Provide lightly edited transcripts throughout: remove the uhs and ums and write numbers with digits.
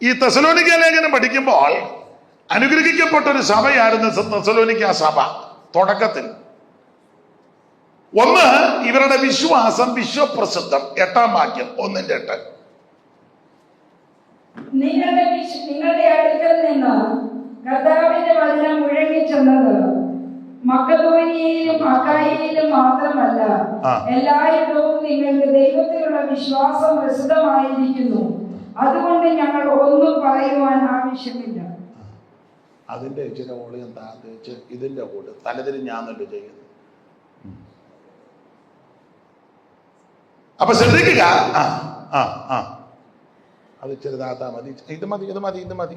ഈ തെസലോനിക്ക ലേഖനം പഠിക്കുമ്പോൾ അനുഗ്രഹിക്കപ്പെട്ട ഒരു സഭയായിരുന്നു തെസലോനിക്ക സഭ. തുടക്കത്തിൽ ഒന്ന്, ഇവരുടെ വിശ്വാസം വിശ്വപ്രസിദ്ധം. 8-ാം വാക്യം 1:8. നിങ്ങളുടെ അടുക്കൽ നിന്ന് കർത്താവിന്റെ വചനം മുഴങ്ങിച്ചെന്നത് മക്കദോനിയയിലും അഖായയിലും മാത്രമല്ല, എല്ലായിടവും നിങ്ങൾക്ക് ദൈവത്തിലുള്ള വിശ്വാസം പ്രസിദ്ധമായിരിക്കുന്നു. അതുകൊണ്ട് ഞങ്ങൾ ഒന്നും പറയുവാൻ ആവശ്യമില്ല. അതിന്റെ ചില ഓളി എന്താ ഇതിന്റെ കൂടെ തലതിരിഞ്ഞാന്നല്ലോ ചെയ്യുന്നത്. അപ്പൊ ശ്രദ്ധിക്കുക. അത് ചെറുതാത്താ മതി, ഇത് മതി, ഇത് മതി, ഇത് മതി.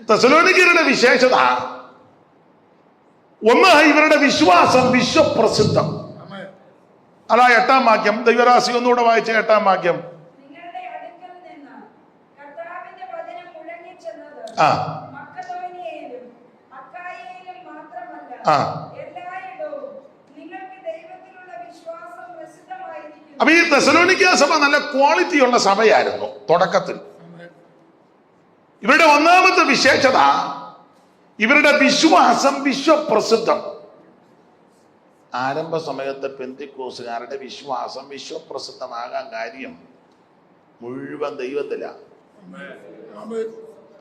തെസലോനിക്കരുടെ വിശേഷത ഒന്ന്, ഇവരുടെ വിശ്വാസം വിശ്വപ്രസിദ്ധം. അതാ 8-ാം വാക്യം. ദൈവരാശി ഒന്നുകൂടെ വായിച്ച 8-ാം വാക്യം. അപ്പൊ ഈ തെസലോനിക്ക സഭ നല്ല ക്വാളിറ്റിയുള്ള സഭയായിരുന്നു തുടക്കത്തിൽ. ഇവരുടെ ഒന്നാമത്തെ വിശേഷത ഇവരുടെ വിശ്വാസം വിശ്വപ്രസിദ്ധം. ആരംഭ സമയത്ത് പെന്തിക്കോസുകാരുടെ വിശ്വാസം വിശ്വപ്രസിദ്ധമാകാൻ കാര്യം മുഴുവൻ ദൈവത്തിലാണ്.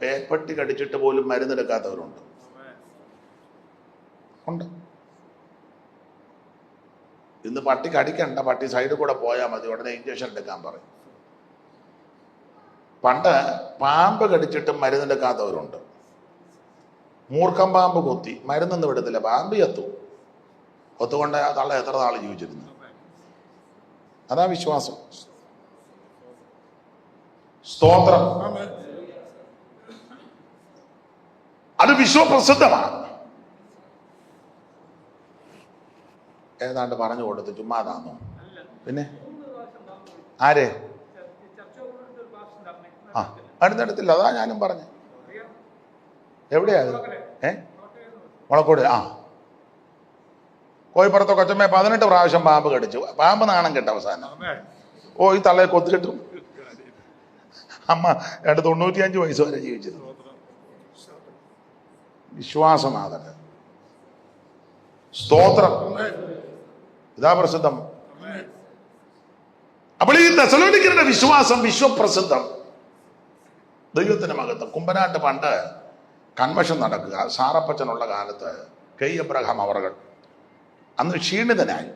പേപ്പട്ടി കടിച്ചിട്ട് പോലും മരുന്നെടുക്കാത്തവരുണ്ട്. ഉണ്ട്. ഇന്ന് പട്ടി കടിക്കണ്ട, പട്ടി സൈഡിൽ കൂടെ പോയാൽ മതി, ഉടനെ ഇഞ്ചക്ഷൻ എടുക്കാൻ പറയും. പണ്ട് പാമ്പ് കടിച്ചിട്ട് മരുന്നെടുക്കാത്തവരുണ്ട്. മൂർഖം പാമ്പ് കൊത്തി മരുന്നൊന്നും വിടത്തില്ല, പാമ്പ് ചത്തു. ഒത്തുകൊണ്ട് തള്ള എത്ര നാൾ ജീവിച്ചിരുന്നു. അതാ വിശ്വാസം. സ്തോത്രം. അത് വിശ്വപ്രസിദ്ധമാണ്. ഏതാണ്ട് പറഞ്ഞു കൊടുത്ത് ചുമ്മാതാന്നോ? പിന്നെ ആരെ അടുത്തടുത്തില്ല. അതാ ഞാനും പറഞ്ഞു. എവിടെയാ? മുളക്കോട്. കോഴിപ്പുറത്തെ കൊച്ചമ്മയെ 18 പ്രാവശ്യം പാമ്പ് കടിച്ചു. പാമ്പ് നാണം കെട്ട അവസാനം. ഈ തള്ളയെ കൊത്തിക്കിട്ടും. അമ്മ 95 വയസ്സ് വരെ ജീവിച്ചത്. വിശ്വാസമാകട്ടെ. സ്തോത്രം. ഇതാ പ്രസിദ്ധം. അപ്പോൾ ഈ തെസലോനിക്കരുടെ വിശ്വാസം വിശ്വപ്രസിദ്ധം. ദൈവത്തിന് മഹത്വം. കുമ്പനാട്ട് പണ്ട് കൺവെൻഷൻ നടക്കുക. സാറപ്പച്ചനുള്ള കാലത്ത് കെ എബ്രഹാം അവർകൾ അന്ന് ക്ഷീണിതനായി.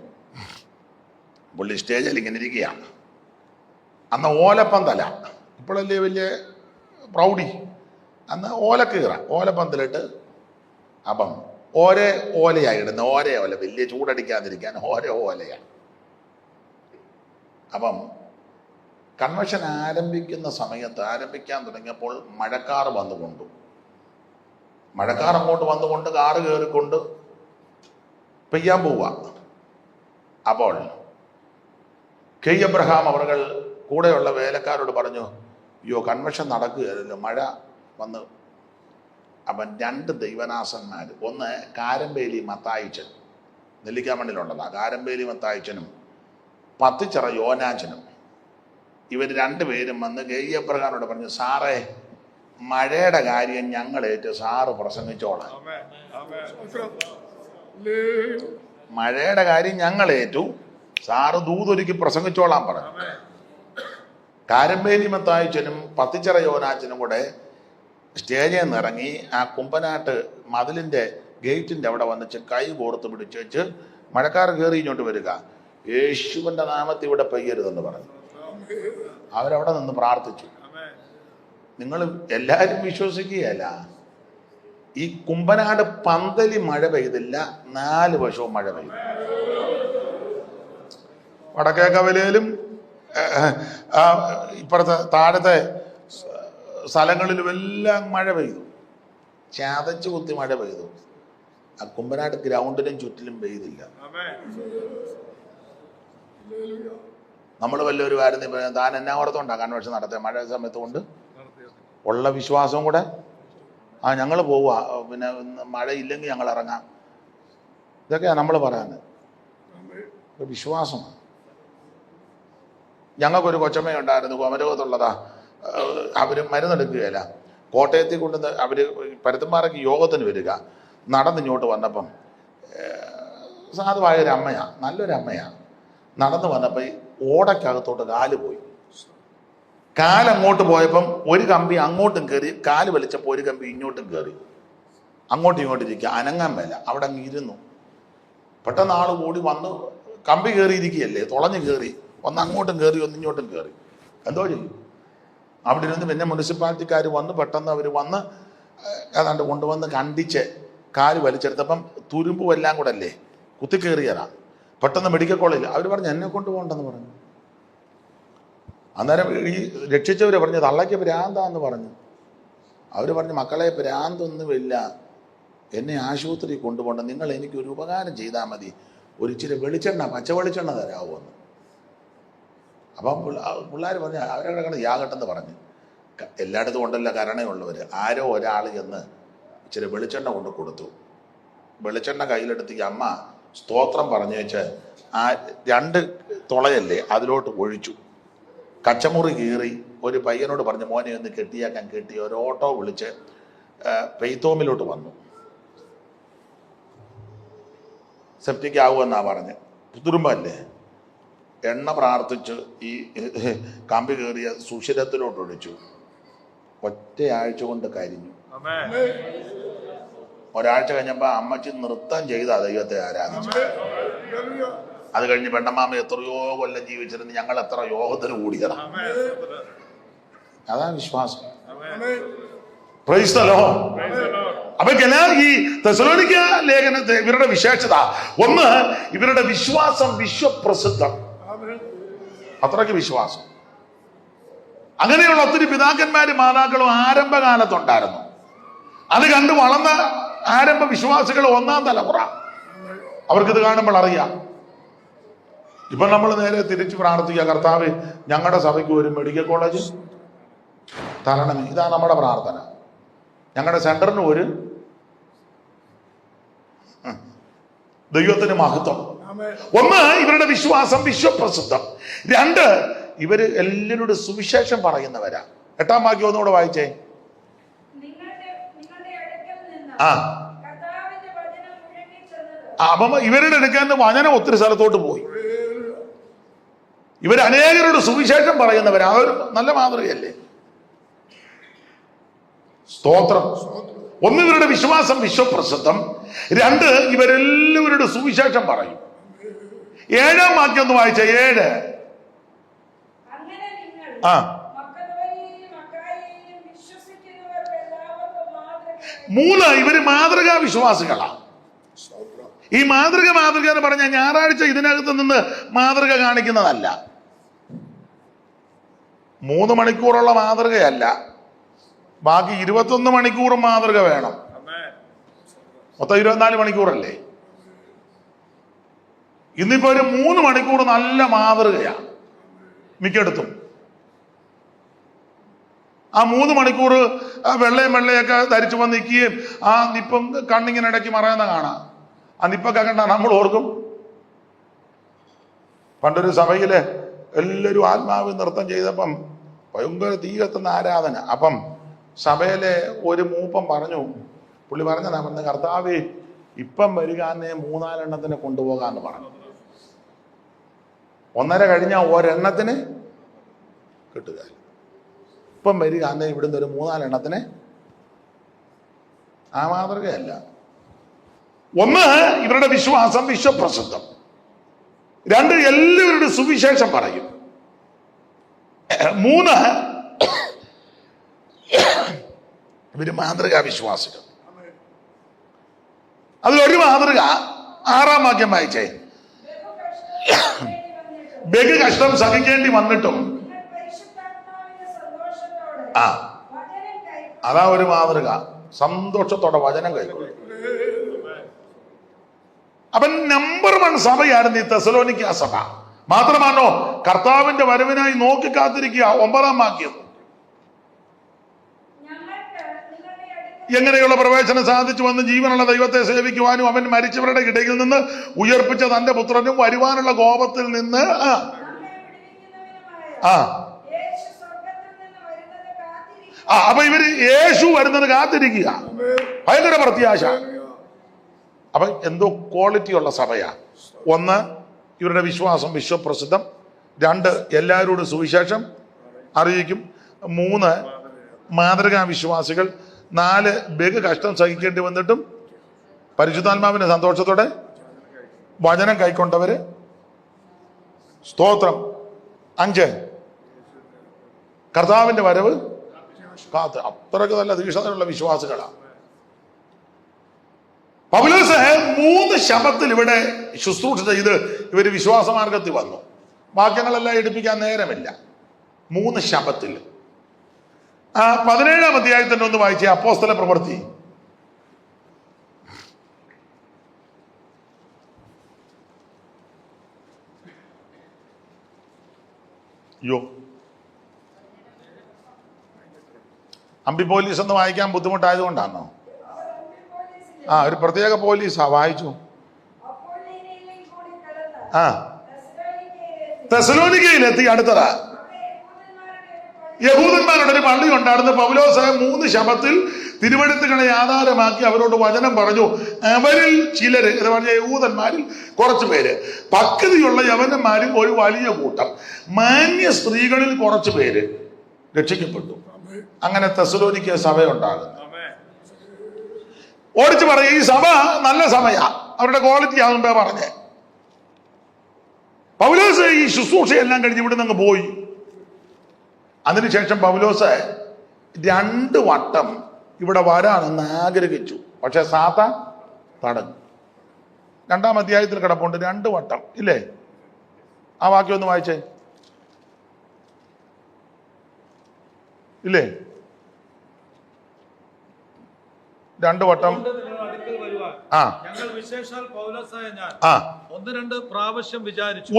പുള്ളി സ്റ്റേജിൽ ഇങ്ങനെ ഇരിക്കുകയാണ്. അന്ന് ഓലപ്പന്തല, ഇപ്പോഴല്ലേ വലിയ പ്രൗഢി. അന്ന് ഓലക്കീറ, ഓലപ്പന്തലിട്ട്. അപ്പം ഓരോ ഓലയായി ഇടുന്ന, ഓരോ ഓല, വലിയ ചൂടടിക്കാതിരിക്കാൻ ഓരോ ഓലയാണ്. അപ്പം കൺവെൻഷൻ ആരംഭിക്കാൻ തുടങ്ങിയപ്പോൾ മഴക്കാർ വന്നുകൊണ്ടു. മഴക്കാർ അങ്ങോട്ട് വന്നുകൊണ്ട് കാറ് കയറിക്കൊണ്ട് പെയ്യാൻ പോവുക. അപ്പോൾ കെ എബ്രഹാം അവർകൾ കൂടെയുള്ള വേലക്കാരോട് പറഞ്ഞു, അയ്യോ കൺവെൻഷൻ നടക്കുകയല്ലോ, മഴ വന്ന്. അവൻ 2 ദൈവനാസന്മാർ, ഒന്ന് കാരമ്പേലി മത്തായിച്ചൻ, നെല്ലിക്കാമണ്ണിലുള്ളതാ, കാരമ്പേലി മത്തായിച്ചനും പത്തിച്ചിറ യോനാച്ചനും, ഇവർ 2 പേരും വന്ന് കെ എബ്രഹാമിനോട് പറഞ്ഞു, സാറേ മഴയുടെ കാര്യം ഞങ്ങളേറ്റ്, സാറ് പ്രസംഗിച്ചോളാം. മഴയുടെ കാര്യം ഞങ്ങളേറ്റു, സാറ് ദൂതൊരുക്കി പ്രസംഗിച്ചോളാൻ പറഞ്ഞു. കാരമ്പേലി മത്തായിച്ചനും പത്തിച്ചിറ യോനാച്ചനും കൂടെ സ്റ്റേജിൽ നിന്ന് ഇറങ്ങി ആ കുമ്പനാട്ട് മതിലിന്റെ ഗേറ്റിന്റെ അവിടെ വന്നിച്ച് കൈ കോർത്ത് പിടിച്ച് മഴക്കാർ കയറി ഇങ്ങോട്ട് വരിക, യേശുവിന്റെ നാമത്തിൽ ഇവിടെ പെയ്യരുതെന്ന് പറഞ്ഞു. അവരവിടെ നിന്ന് പ്രാർത്ഥിച്ചു. നിങ്ങൾ എല്ലാവരും വിശ്വസിക്കുകയല്ല, ഈ കുമ്പനാട് പന്തലി മഴ പെയ്തില്ല, 4 വശവും മഴ പെയ്തു. വടക്കേ കവലയിലും ഇപ്പുറത്തെ താഴത്തെ സ്ഥലങ്ങളിലും എല്ലാം മഴ പെയ്തു. ചതച്ചു കുത്തി മഴ പെയ്തു. ആ കുമ്പനാട് ഗ്രൗണ്ടിനും ചുറ്റിലും പെയ്തില്ല. നമ്മൾ വല്ലൊരു കാര്യം താൻ എന്നാ ഓർത്തോണ്ടാ കൺവെൻഷൻ നടത്തിയ മഴ സമയത്ത് കൊണ്ട് ഉള്ള വിശ്വാസവും കൂടെ ഞങ്ങൾ പോവുക, പിന്നെ മഴയില്ലെങ്കിൽ ഞങ്ങൾ ഇറങ്ങാം. ഇതൊക്കെയാണ് നമ്മൾ പറയാൻ വിശ്വാസമാണ്. ഞങ്ങൾക്കൊരു കൊച്ചമ്മയുണ്ടായിരുന്നു, കോമരകത്തുള്ളതാ. അവർ മരുന്നെടുക്കുകയില്ല. കോട്ടയത്തിൽ കൊണ്ടുവന്ന് അവർ പരുത്തന്മാരൊക്കെ യോഗത്തിന് വരിക. നടന്നിങ്ങോട്ട് വന്നപ്പം സാധുവായ ഒരു അമ്മയാണ്, നല്ലൊരു അമ്മയാണ്. നടന്നു വന്നപ്പോൾ ഈ ഓടയ്ക്കകത്തോട്ട് കാല് പോയി. കാലങ്ങോട്ട് പോയപ്പം ഒരു കമ്പി അങ്ങോട്ടും കയറി, കാല് വലിച്ചപ്പോൾ ഒരു കമ്പി ഇങ്ങോട്ടും കയറി. അങ്ങോട്ടും ഇങ്ങോട്ടും ഇരിക്കുക, അനങ്ങാൻ മേല. അവിടെ അങ്ങ് ഇരുന്നു. പെട്ടെന്ന് ആൾ കൂടി വന്ന്, കമ്പി കയറിയിരിക്കുകയല്ലേ, തുളഞ്ഞ് കയറി, ഒന്ന് അങ്ങോട്ടും കയറി ഒന്ന് ഇങ്ങോട്ടും കയറി. എന്തോ ചെയ്യും? അവിടെ ഇരുന്ന് പിന്നെ മുനിസിപ്പാലിറ്റിക്കാർ വന്ന്, പെട്ടെന്ന് അവർ വന്ന് ഏതാണ്ട് കൊണ്ടുവന്ന് കണ്ടിച്ച് കാല് വലിച്ചെടുത്തപ്പം തുരുമ്പും എല്ലാം കൂടെ അല്ലേ കുത്തിക്കയറിയതാ. പെട്ടെന്ന് മെഡിക്കൽ കോളേജിൽ അവർ പറഞ്ഞു എന്നെ കൊണ്ടുപോകണ്ടെന്ന് പറഞ്ഞു. അന്നേരം ഈ രക്ഷിച്ചവർ പറഞ്ഞു തള്ളയ്ക്ക് ഭ്രാന്താന്ന് പറഞ്ഞു. അവർ പറഞ്ഞു മക്കളെ ഭ്രാന്തൊന്നുമില്ല, എന്നെ ആശുപത്രി കൊണ്ടുപോകണ്ട, നിങ്ങൾ എനിക്കൊരു ഉപകാരം ചെയ്താൽ മതി, ഒരു ഇച്ചിരി വെളിച്ചെണ്ണ, പച്ച വെളിച്ചെണ്ണ തരാമോന്ന്. അപ്പം പിള്ളേർ പറഞ്ഞു അവരെ കിടക്കണ യാകട്ടെന്ന് പറഞ്ഞു. എല്ലായിടത്തും ഉണ്ടല്ലോ കരുണയുള്ളവർ. ആരോ ഒരാൾ ചെന്ന് ഇച്ചിരി വെളിച്ചെണ്ണ കൊണ്ട് കൊടുത്തു. വെളിച്ചെണ്ണ കയ്യിലെടുത്ത് ഈ അമ്മ സ്തോത്രം പറഞ്ഞു വെച്ച് ആ 2 തുളയല്ലേ അതിലോട്ട് ഒഴിച്ചു. കച്ചമുറി കീറി ഒരു പയ്യനോട് പറഞ്ഞു മോനെ ഒന്ന് കെട്ടിയാക്കാൻ. കെട്ടി ഒരു ഓട്ടോ വിളിച്ച് പെയ്ത്തോമിലോട്ട് വന്നു. സെപ്റ്റിക് ആവുമെന്നാ പറഞ്ഞ്. തുരുമ്പല്ലേ. എണ്ണ പ്രാർത്ഥിച്ച് ഈ കമ്പി കയറിയ സുഷിരത്തിലോട്ട് ഒഴിച്ചു. ഒറ്റയാഴ്ച കൊണ്ട് കരിഞ്ഞു. ഒരാഴ്ച കഴിഞ്ഞപ്പോൾ അമ്മച്ചി നൃത്തം ചെയ്ത ദൈവത്തെ ആരാധിച്ചു. അത് കഴിഞ്ഞ് പെണ്ണമ്മാമ എത്രയോ കൊല്ലം ജീവിച്ചിരുന്നു, ഞങ്ങൾ എത്ര യോഗത്തിന് കൂടിയതാ. അതാണ് വിശ്വാസം. Praise the Lord. അപ്പൊ ഈ തെസ്സലോനിക്ക ലേഖനത്തെ ഇവരുടെ വിശേഷത ഒന്ന്, ഇവരുടെ വിശ്വാസം വിശ്വപ്രസിദ്ധം. അത്രയ്ക്ക് വിശ്വാസം. അങ്ങനെയുള്ള ഒത്തിരി പിതാക്കന്മാരും മാതാക്കളും ആരംഭകാലത്തുണ്ടായിരുന്നു. അത് കണ്ട് വളർന്ന ആരംഭ വിശ്വാസികൾ 1ാം തലമുറ. അവർക്കിത് കാണുമ്പോൾ അറിയാം. ഇപ്പൊ നമ്മൾ നേരെ തിരിച്ച് പ്രാർത്ഥിക്കുക, കർത്താവ് ഞങ്ങളുടെ സഭയ്ക്ക് ഒരു മെഡിക്കൽ കോളേജ് തരണമേ. ഇതാണ് നമ്മുടെ പ്രാർത്ഥന. ഞങ്ങളുടെ സെന്ററിന് ഒരു ദൈവത്തിന് മഹത്വം. ഒന്ന്, ഇവരുടെ വിശ്വാസം വിശ്വപ്രസിദ്ധം. 2, ഇവര് എല്ലാവരോടും സുവിശേഷം പറയുന്നവരാ. 8ാം വാക്യം ഒന്നുകൂടെ വായിച്ചേ. അപ്പം ഇവരുടെ അടുക്കൽ നിന്ന് വചനം ഒത്തിരി സ്ഥലത്തോട്ട് പോയി. ഇവർ അനേകരോട് സുവിശേഷം പറയുന്നവരാ. അതൊരു നല്ല മാതൃകയല്ലേ? സ്തോത്രം. ഒന്ന്, ഇവരുടെ വിശ്വാസം വിശ്വപ്രസിദ്ധം. 2, ഇവരെല്ലാവരുടെ സുവിശേഷം പറയും. 7ാം വാക്യം ഒന്ന് വായിച്ച. 7. 3, ഇവര് മാതൃകാ വിശ്വാസികളാ. ഈ മാതൃക എന്ന് പറഞ്ഞാൽ ഞായറാഴ്ച ഇതിനകത്ത് നിന്ന് മാതൃക കാണിക്കുന്നതല്ല. 3 മണിക്കൂറുള്ള മാതൃകയല്ല, ബാക്കി 21 മണിക്കൂറും മാതൃക വേണം. മൊത്തം 24 മണിക്കൂറല്ലേ? ഇന്നിപ്പോ ഒരു 3 മണിക്കൂർ നല്ല മാതൃകയാണ് മിക്കയിടത്തും. ആ 3 മണിക്കൂർ വെള്ളയൊക്കെ ധരിച്ചു വന്ന് നിൽക്കുകയും ആ നിപ്പം കണ്ണിങ്ങനെ ഇടയ്ക്ക് മറയുന്ന കാണാം. ആ നിപ്പൊക്കെ കണ്ടാ നമ്മൾ ഓർക്കും. പണ്ടൊരു സഭയില് എല്ലാവരും ആത്മാവ് നൃത്തം ചെയ്തപ്പം ഭയങ്കര തീ കത്തുന്ന ആരാധന. അപ്പം സഭയിലെ ഒരു മൂപ്പം പറഞ്ഞു, പുള്ളി പറഞ്ഞതാ, പറഞ്ഞ കർത്താവ് ഇപ്പം വരികാന്നെ 3-4 എണ്ണത്തിന് കൊണ്ടുപോകാന്ന് പറഞ്ഞു. 1.5 കഴിഞ്ഞാൽ ഒരെണ്ണത്തിന് കിട്ടുക. ഇപ്പം വരികാന്നെ ഇവിടുന്ന് ഒരു 3-4 എണ്ണത്തിന്. ആ മാതൃകയല്ല. 1, ഇവരുടെ വിശ്വാസം വിശ്വപ്രസിദ്ധം. 2, എല്ലാവരുടെ സുവിശേഷം പറയും. 3, ഇവര് മാതൃകാ വിശ്വാസികൾ. അതിലൊരു മാതൃക 6ാം വാക്യം വായിച്ചേ. ബഹു കഷ്ടം സഹിക്കേണ്ടി വന്നിട്ടും അതാ ഒരു മാതൃക. സന്തോഷത്തോടെ വചനം കൈക്കൊള്ളും. അവൻ നമ്പർ 1 സഭയായിരുന്നു ഈ തെസ്സലോനിക്ക സഭ. മാത്രമാണോ കർത്താവിന്റെ വരവിനായി നോക്കി കാത്തിരിക്കുക. 9ാം വാക്യം. എങ്ങനെയുള്ള പ്രവേശനം സാധിച്ചു വന്ന് ജീവനുള്ള ദൈവത്തെ സേവിക്കുവാനും അവൻ മരിച്ചവരുടെ ഇടയിൽ നിന്ന് ഉയർപ്പിച്ച തന്റെ പുത്രനും വരുവാനുള്ള കോപത്തിൽ നിന്ന് ആ യേശു സ്വർഗ്ഗത്തിൽ നിന്ന് വരുന്നത് കാത്തിരിക്കുക. അപ്പൊ ഇവര് യേശു വരുന്നത് കാത്തിരിക്കുക. ഭയങ്കര പ്രത്യാശ. അപ്പൊ എന്തോ ക്വാളിറ്റി ഉള്ള സഭയാ. ഒന്ന്, ഇവരുടെ വിശ്വാസം വിശ്വപ്രസിദ്ധം. രണ്ട്, എല്ലാവരോടും സുവിശേഷം അറിയിക്കും. മൂന്ന്, മാതൃകാ വിശ്വാസികൾ. നാല്, ബഹു കഷ്ടം സഹിക്കേണ്ടി വന്നിട്ടും പരിശുദ്ധാത്മാവിന്റെ സന്തോഷത്തോടെ വചനം കൈക്കൊണ്ടവര്. സ്തോത്രം. അഞ്ച്, കർത്താവിന്റെ വരവ് കാത്ത്. അത്രയ്ക്ക് നല്ല തീക്ഷ്ണതയുള്ള വിശ്വാസികളാണ്. പൗലോസ് 3 ശബത്തിൽ ഇവിടെ ശുശ്രൂഷ ചെയ്ത് ഇവര് വിശ്വാസമാർഗത്തിൽ വന്നു. വാക്യങ്ങളെല്ലാം എടുപ്പിക്കാൻ നേരമില്ല. 3 ശബത്തിൽ 17-ാം അധ്യായത്തിൽ ഒന്ന് വായിച്ച അപ്പോസ്തല പ്രവൃത്തി. യോ അമ്പി പോലീസ് എന്ന് വായിക്കാൻ ബുദ്ധിമുട്ടായതുകൊണ്ടാണോ? ഒരു പ്രത്യേക പോലീസാ. വായിച്ചു. അപ്പൊള്ളോനിയയിലും കൂടി കടന്ന് ആ തെസ്സലോനിക്കയിലെത്തി. തെസ്സലോനിക്കയിലെത്തി. അടുത്തതാ, യഹൂദന്മാരുടെ ഒരു പള്ളി ഉണ്ടായിരുന്നു. പൗലോസ് 3 ശബത്തിൽ തിരുവെഴുത്തുകളെ ആധാരമാക്കി അവരോട് വചനം പറഞ്ഞു. അവരിൽ ചിലര് എന്ന് പറഞ്ഞ യഹൂദന്മാരിൽ കുറച്ചു പേര്, പക്വതയുള്ള യവനന്മാരും ഒരു വലിയ കൂട്ടം, മാന്യ സ്ത്രീകളിൽ കുറച്ചു പേര് രക്ഷിക്കപ്പെട്ടു. അങ്ങനെ തെസ്സലോനിക്ക സഭയുണ്ടാകുന്നു. ഓടിച്ചു പറയും, ഈ സഭ നല്ല സഭയാ, അവരുടെ ക്വാളിറ്റി ആകുമ്പോ പറഞ്ഞേ. പൗലോസ് ഈ ശുശ്രൂഷയെല്ലാം കഴിഞ്ഞ് ഇവിടെ നിന്ന് പോയി. അതിനുശേഷം പൗലോസ് 2 വട്ടം ഇവിടെ വരാനെന്ന് ആഗ്രഹിച്ചു. പക്ഷെ സാത്താൻ തടഞ്ഞു. 2-ാം അധ്യായത്തിൽ കിടപ്പുണ്ട് 2 വട്ടം ഇല്ലേ? ആ വാക്യം ഒന്ന് വായിച്ചേ. ഇല്ലേ? 2 വട്ടം. ഞങ്ങൾ വിശേഷാൽ പൗലോസായ ഞാൻ 1-2 പ്രാവശ്യം വിചാരിച്ചു.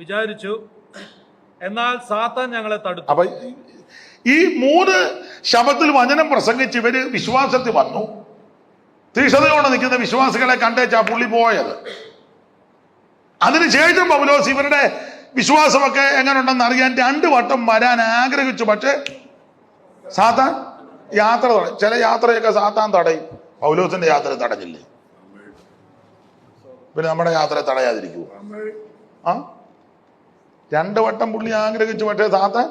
വിചാരിച്ചു, എന്നാൽ സാത്താൻ ഞങ്ങളെ തടുത്തു. അപ്പൊ ഈ 3 ശബത്തിൽ വചനം പ്രസംഗിച്ച് ഇവര് വിശ്വാസത്തിൽ വന്നു. തീക്ഷണതയോടെ നിൽക്കുന്ന വിശ്വാസികളെ കണ്ടേച്ചാ പുള്ളി പോയത്. അതിനുശേഷം പൗലോസ് ഇവരുടെ വിശ്വാസമൊക്കെ എങ്ങനെ ഉണ്ടെന്ന് അറിയാൻ 2 വട്ടം വരാൻ ആഗ്രഹിച്ചു. പക്ഷെ സാത്താൻ യാത്ര തടയും. ചില യാത്രയൊക്കെ സാത്താൻ തടയും. പൗലോസിന്റെ യാത്ര തടഞ്ഞില്ലേ? പിന്നെ നമ്മുടെ യാത്ര തടയാതിരിക്കൂ? 2 വട്ടം പുള്ളി ആഗ്രഹിച്ചു. പക്ഷേ സാത്താൻ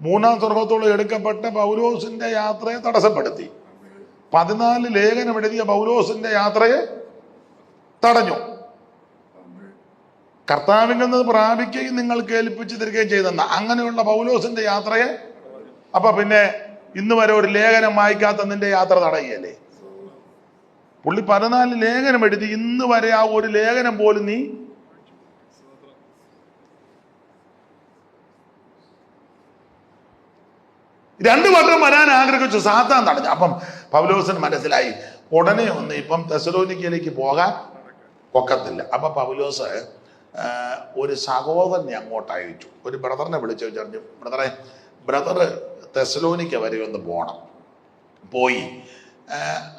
3-ാം സ്വർഗത്തോളം എടുക്കപ്പെട്ട പൗലോസിന്റെ യാത്രയെ തടസ്സപ്പെടുത്തി. 14 ലേഖനം എഴുതിയ പൗലോസിന്റെ യാത്രയെ തടഞ്ഞു. കർത്താവിൽ നിന്ന് പ്രാപിക്കുകയും നിങ്ങൾ കേൾപ്പിച്ചു തരികയും ചെയ്തെന്ന അങ്ങനെയുള്ള പൗലോസിന്റെ യാത്രയെ അപ്പൊ പിന്നെ ഇന്ന് വരെ ഒരു ലേഖനം വായിക്കാത്ത നിന്റെ യാത്ര തടയല്ലേ? പുള്ളി 14 ലേഖനം എഴുതി. ഇന്ന് വരെ ആ ഒരു ലേഖനം പോലും നീ രണ്ടു വട്ടം വരാൻ ആഗ്രഹിച്ചു. സാത്താൻ തടഞ്ഞു. അപ്പം പൗലോസിന് മനസ്സിലായി ഉടനെ ഒന്ന് ഇപ്പം തെസ്സലോനിക്കയിലേക്ക് പോകാൻ ഒക്കത്തില്ല. അപ്പൊ പൗലോസ് ഒരു സഹോദരനെ അങ്ങോട്ട് അയച്ചു. ഒരു ബ്രദറിനെ വിളിച്ചു പറഞ്ഞു, ബ്രദർ തെസ്സലോനിക്ക വരെ ഒന്ന് പോകണം. പോയി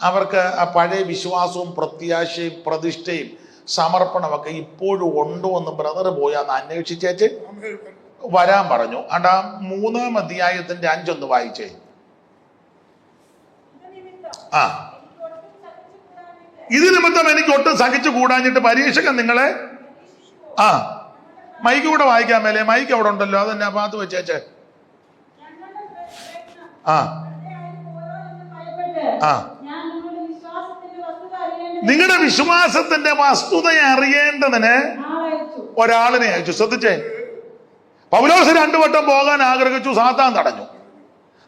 അവർക്ക് ആ പഴയ വിശ്വാസവും പ്രത്യാശയും പ്രതിഷ്ഠയും സമർപ്പണമൊക്കെ ഇപ്പോഴും ഉണ്ടോ എന്ന് ബ്രദർ പോയി അന്ന് അന്വേഷിച്ചേച്ച് വരാൻ പറഞ്ഞു. ആ 3-ാം അധ്യായത്തിന്റെ 5 ഒന്ന് വായിച്ചേ. ഇത് നിമിത്തം എനിക്ക് ഒട്ടും സഹിച്ചു കൂടാഞ്ഞിട്ട് പരീക്ഷകൻ നിങ്ങളെ മൈക്ക് കൂടെ വായിക്കാൻ മേലെ. മൈക്ക് അവിടെ ഉണ്ടല്ലോ, അതെന്നെ ഭാഗത്ത് വെച്ചേച്ചേ. നിങ്ങളുടെ വിശ്വാസത്തിന്റെ വസ്തുത അറിയേണ്ടതിന് ഒരാളിനെ അയച്ചു. ശ്രദ്ധിച്ചേ, പൗലോസ് 2 വട്ടം പോകാൻ ആഗ്രഹിച്ചു, സാത്താൻ തടഞ്ഞു.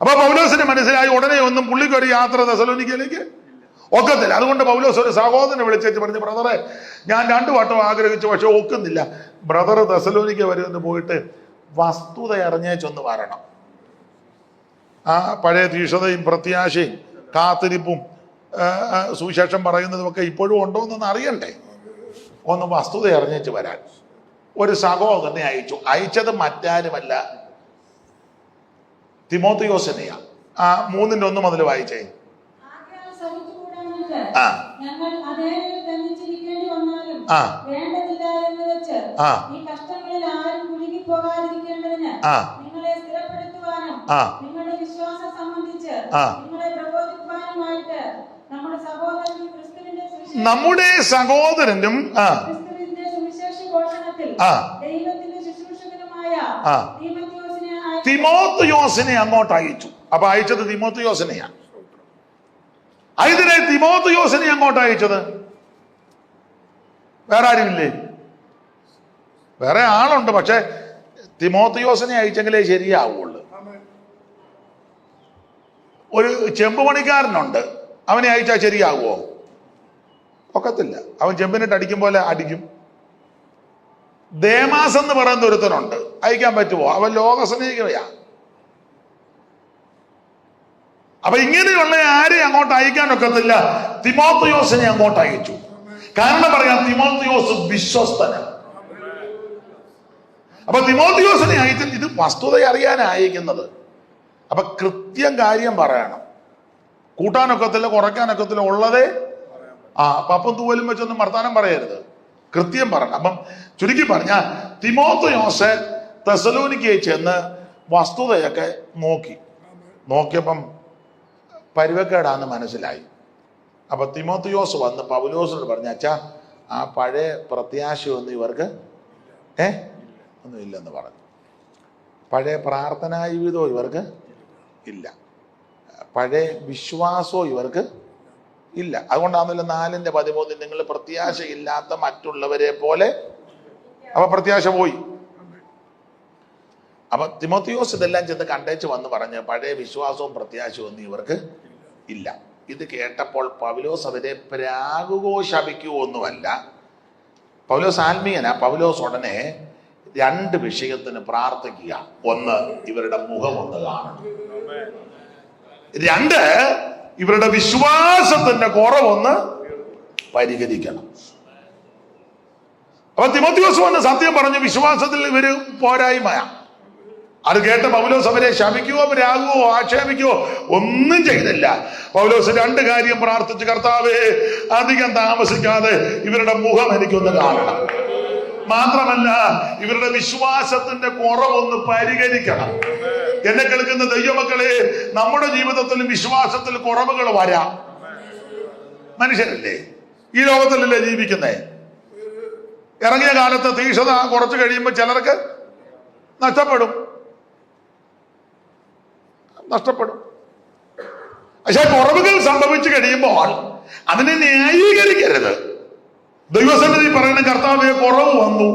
അപ്പൊ പൗലോസിന് മനസ്സിലായി ഉടനെ ഒന്നും പുള്ളിക്ക് ഒരു യാത്ര തെസ്സലോനിക്കയിലേക്ക് ഒക്കത്തില്ല. അതുകൊണ്ട് പൗലോസ് ഒരു സഹോദരനെ വിളിച്ചേച്ച് പറഞ്ഞു, ബ്രദറെ ഞാൻ 2 വട്ടം ആഗ്രഹിച്ചു, പക്ഷെ ഒക്കുന്നില്ല. ബ്രദർ തെസ്സലോനിക്ക വരുമെന്ന് പോയിട്ട് വസ്തുത അറിഞ്ഞേച്ചൊന്ന് വരണം. ആ പഴയ തീക്ഷണതയും പ്രത്യാശയും കാത്തിരിപ്പും സുവിശേഷം പറയുന്നതും ഒക്കെ ഇപ്പോഴും ഉണ്ടോ എന്നൊന്ന് അറിയണ്ടേ? ഒന്ന് വസ്തുത അറിഞ്ഞേച്ച് വരാൻ ഒരു സഹോദരനെ അയച്ചു. അയച്ചത് മറ്റാരുമല്ല, തിമോത്തിയോസിനെയാ. 3-1 മുതൽ വായിച്ചേ. ഞങ്ങൾ അതേ തന്നിച്ചിരിക്കേണ്ടി വന്നാലും വേണ്ടതില്ല എന്ന് വെച്ച് ഈ കഷ്ടങ്ങളെ തെറ്റിപ്പോകാതിരിക്കേണ്ടതിന് ആ നിങ്ങളെ സ്ഥിരപ്പെടുത്തുവാനും ആ നിങ്ങളുടെ വിശ്വാസം സംബന്ധിച്ച് ആ നിങ്ങളെ പ്രബോധിപ്പിക്കാനുമായിട്ട് നമ്മുടെ സഹോദരനും നമ്മുടെ സഹോദരനും ക്രിസ്തുവിന്റെ സുവിശേഷ ഘോഷണത്തിൽ ദൈവത്തിന്റെ ശുശ്രൂഷകനുമായ തിമോത്തിയോസിനെ അങ്ങോട്ട് അയച്ചു. അപ്പൊ അയച്ചത് തിമോത്തിയോസിനെയാ. അതിനെ തിമോത്തിയോസിനെ അങ്ങോട്ട് അയച്ചത് വേറെ ആരുമില്ലേ? വേറെ ആളുണ്ട്, പക്ഷെ തിമോത്തിയോസിനെ അയച്ചെങ്കിലേ ശരിയാവുള്ളൂ. ഒരു ചെമ്പുപണിക്കാരനുണ്ട്, അവനെ അയച്ചാൽ ശരിയാകുമോ? ഒക്കത്തില്ല. അവൻ ചെമ്പിനിട്ട് അടിക്കും പോലെ അടിക്കും. ദേമാസ് എന്ന് പറയുന്ന ഒരുത്തനുണ്ട്, അയക്കാൻ പറ്റുമോ? അവൻ ലോകസ്നേഹികയാ. അപ്പൊ ഇങ്ങനെയുള്ള ആരെയും അങ്ങോട്ട് അയക്കാൻ ഒക്കത്തില്ല. തിമോത്തിയോസിനെ അങ്ങോട്ട് അയച്ചു. കാരണം പറയാം, തിമോത്തിയോസ് വിശ്വസ്തനാണ്. അപ്പൊ തിമോത്തിയോസിനെ അയച്ചാൽ ഇത് വസ്തുത അറിയാനാണ് അയക്കുന്നത്. അപ്പൊ കൃത്യം കാര്യം പറയണം. കൂട്ടാനൊക്കത്തില്ല, കുറയ്ക്കാനൊക്കത്തില്ല, ഉള്ളതേ പപ്പും തൂവലും വെച്ചൊന്നും വർത്താനം പറയരുത്, കൃത്യം പറയണം. അപ്പം ചുരുക്കി പറഞ്ഞ തിമോത്തിയോസ് തെസ്സലോനിക്കയിൽ ചെന്ന് വസ്തുതയൊക്കെ നോക്കിയപ്പം പരുവക്കേടാന്ന് മനസ്സിലായി. അപ്പൊ തിമോത്തിയോസ് വന്ന് പൗലോസിനോട് പറഞ്ഞു, അച്ഛാ ആ പഴയ പ്രത്യാശയൊന്നും ഇവർക്ക് ഒന്നും ഇല്ലെന്ന് പറഞ്ഞു. പഴയ പ്രാർത്ഥനാ ജീവിതവും ഇവർക്ക് ഇല്ല, പഴയ വിശ്വാസവും ഇവർക്ക് ഇല്ല. അതുകൊണ്ടാണല്ലോ 4:13 നിങ്ങൾ പ്രത്യാശയില്ലാത്ത മറ്റുള്ളവരെ പോലെ. അപ്പൊ പ്രത്യാശ പോയി. അപ്പൊ തിമോത്തിയോസ് ഇതെല്ലാം ചെന്ന് കണ്ടേച്ച് വന്ന് പറഞ്ഞ് പഴയ വിശ്വാസവും പ്രത്യാശയും ഒന്നും ഇവർക്ക് ഇല്ല. ഇത് കേട്ടപ്പോൾ പൗലോസ് അവരെ പ്രാകുകയോ ശപിക്കുകയോ ഒന്നുമല്ല. പൗലോസ് ആത്മീയനാ. പൗലോസ് ഉടനെ 2 വിഷയത്തിന് പ്രാർത്ഥിക്കുക. ഒന്ന്, ഇവരുടെ മുഖം ഒന്ന് കാണണം. 2, ഇവരുടെ വിശ്വാസത്തിന്റെ കുറവൊന്ന് പരിഹരിക്കണം. അപ്പൊ തിമോത്തിയോസ് വന്ന് സത്യം പറഞ്ഞു, വിശ്വാസത്തിൽ ഇവര് പോരായ്മയാ. അത് കേട്ട പൗലോസ് അവരെ ശപിക്കുകയോ രാകുവോ ആക്ഷേപിക്കുകയോ ഒന്നും ചെയ്തില്ല. പൗലോസ് 2 കാര്യം പ്രാർത്ഥിച്ചു, കർത്താവേ അധികം താമസിക്കാതെ ഇവരുടെ മുഖം എനിക്കൊന്ന് കാണണം. മാത്രമല്ല ഇവരുടെ വിശ്വാസത്തിന്റെ കുറവൊന്ന് പരിഹരിക്കണം. എന്നെ കേൾക്കുന്ന ദൈവമക്കളെ, നമ്മുടെ ജീവിതത്തിലും വിശ്വാസത്തിൽ കുറവുകൾ വരാം. മനുഷ്യരല്ലേ, ഈ ലോകത്തിലല്ലേ ജീവിക്കുന്നേ. ഇറങ്ങിയ കാലത്ത് തീക്ഷണത കുറച്ച് കഴിയുമ്പോൾ ചിലർക്ക് നഷ്ടപ്പെടും. പക്ഷെ കുറവുകൾ സംഭവിച്ചു കഴിയുമ്പോൾ അതിനെ ന്യായീകരിക്കരുത്. ദൈവസന്നിധി പറയുന്ന, കർത്താവേ കുറവ് വന്നു,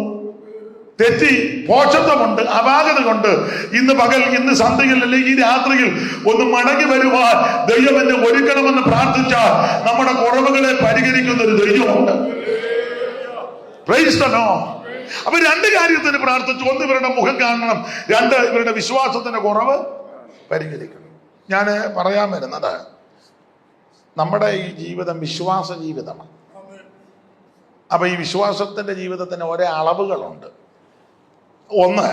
തെറ്റി, പോഷത്വമുണ്ട്, അപാകത കൊണ്ട് ഇന്ന് പകൽ, ഇന്ന് സന്ധ്യയിൽ, അല്ലെങ്കിൽ ഈ രാത്രിയിൽ ഒന്ന് മടങ്ങി വരുവാൻ ദൈവം എന്നെ ഒരുക്കണമെന്ന് പ്രാർത്ഥിച്ചാൽ നമ്മുടെ കുറവുകളെ പരിഹരിക്കുന്ന ഒരു ദൈവമുണ്ട്. Praise the Lord. അപ്പൊ 2 കാര്യത്തിന് പ്രാർത്ഥിച്ചു. 1, ഇവരുടെ മുഖം കാണണം. 2, ഇവരുടെ വിശ്വാസത്തിന്റെ കുറവ് പരിഹരിക്കണം. ഞാൻ പറയാൻ വരുന്നത്, നമ്മുടെ ഈ ജീവിതം വിശ്വാസ ജീവിതമാണ്. അപ്പൊ ഈ വിശ്വാസത്തിന്റെ ജീവിതത്തിന് ഒരേ അളവുകളുണ്ട്. 1,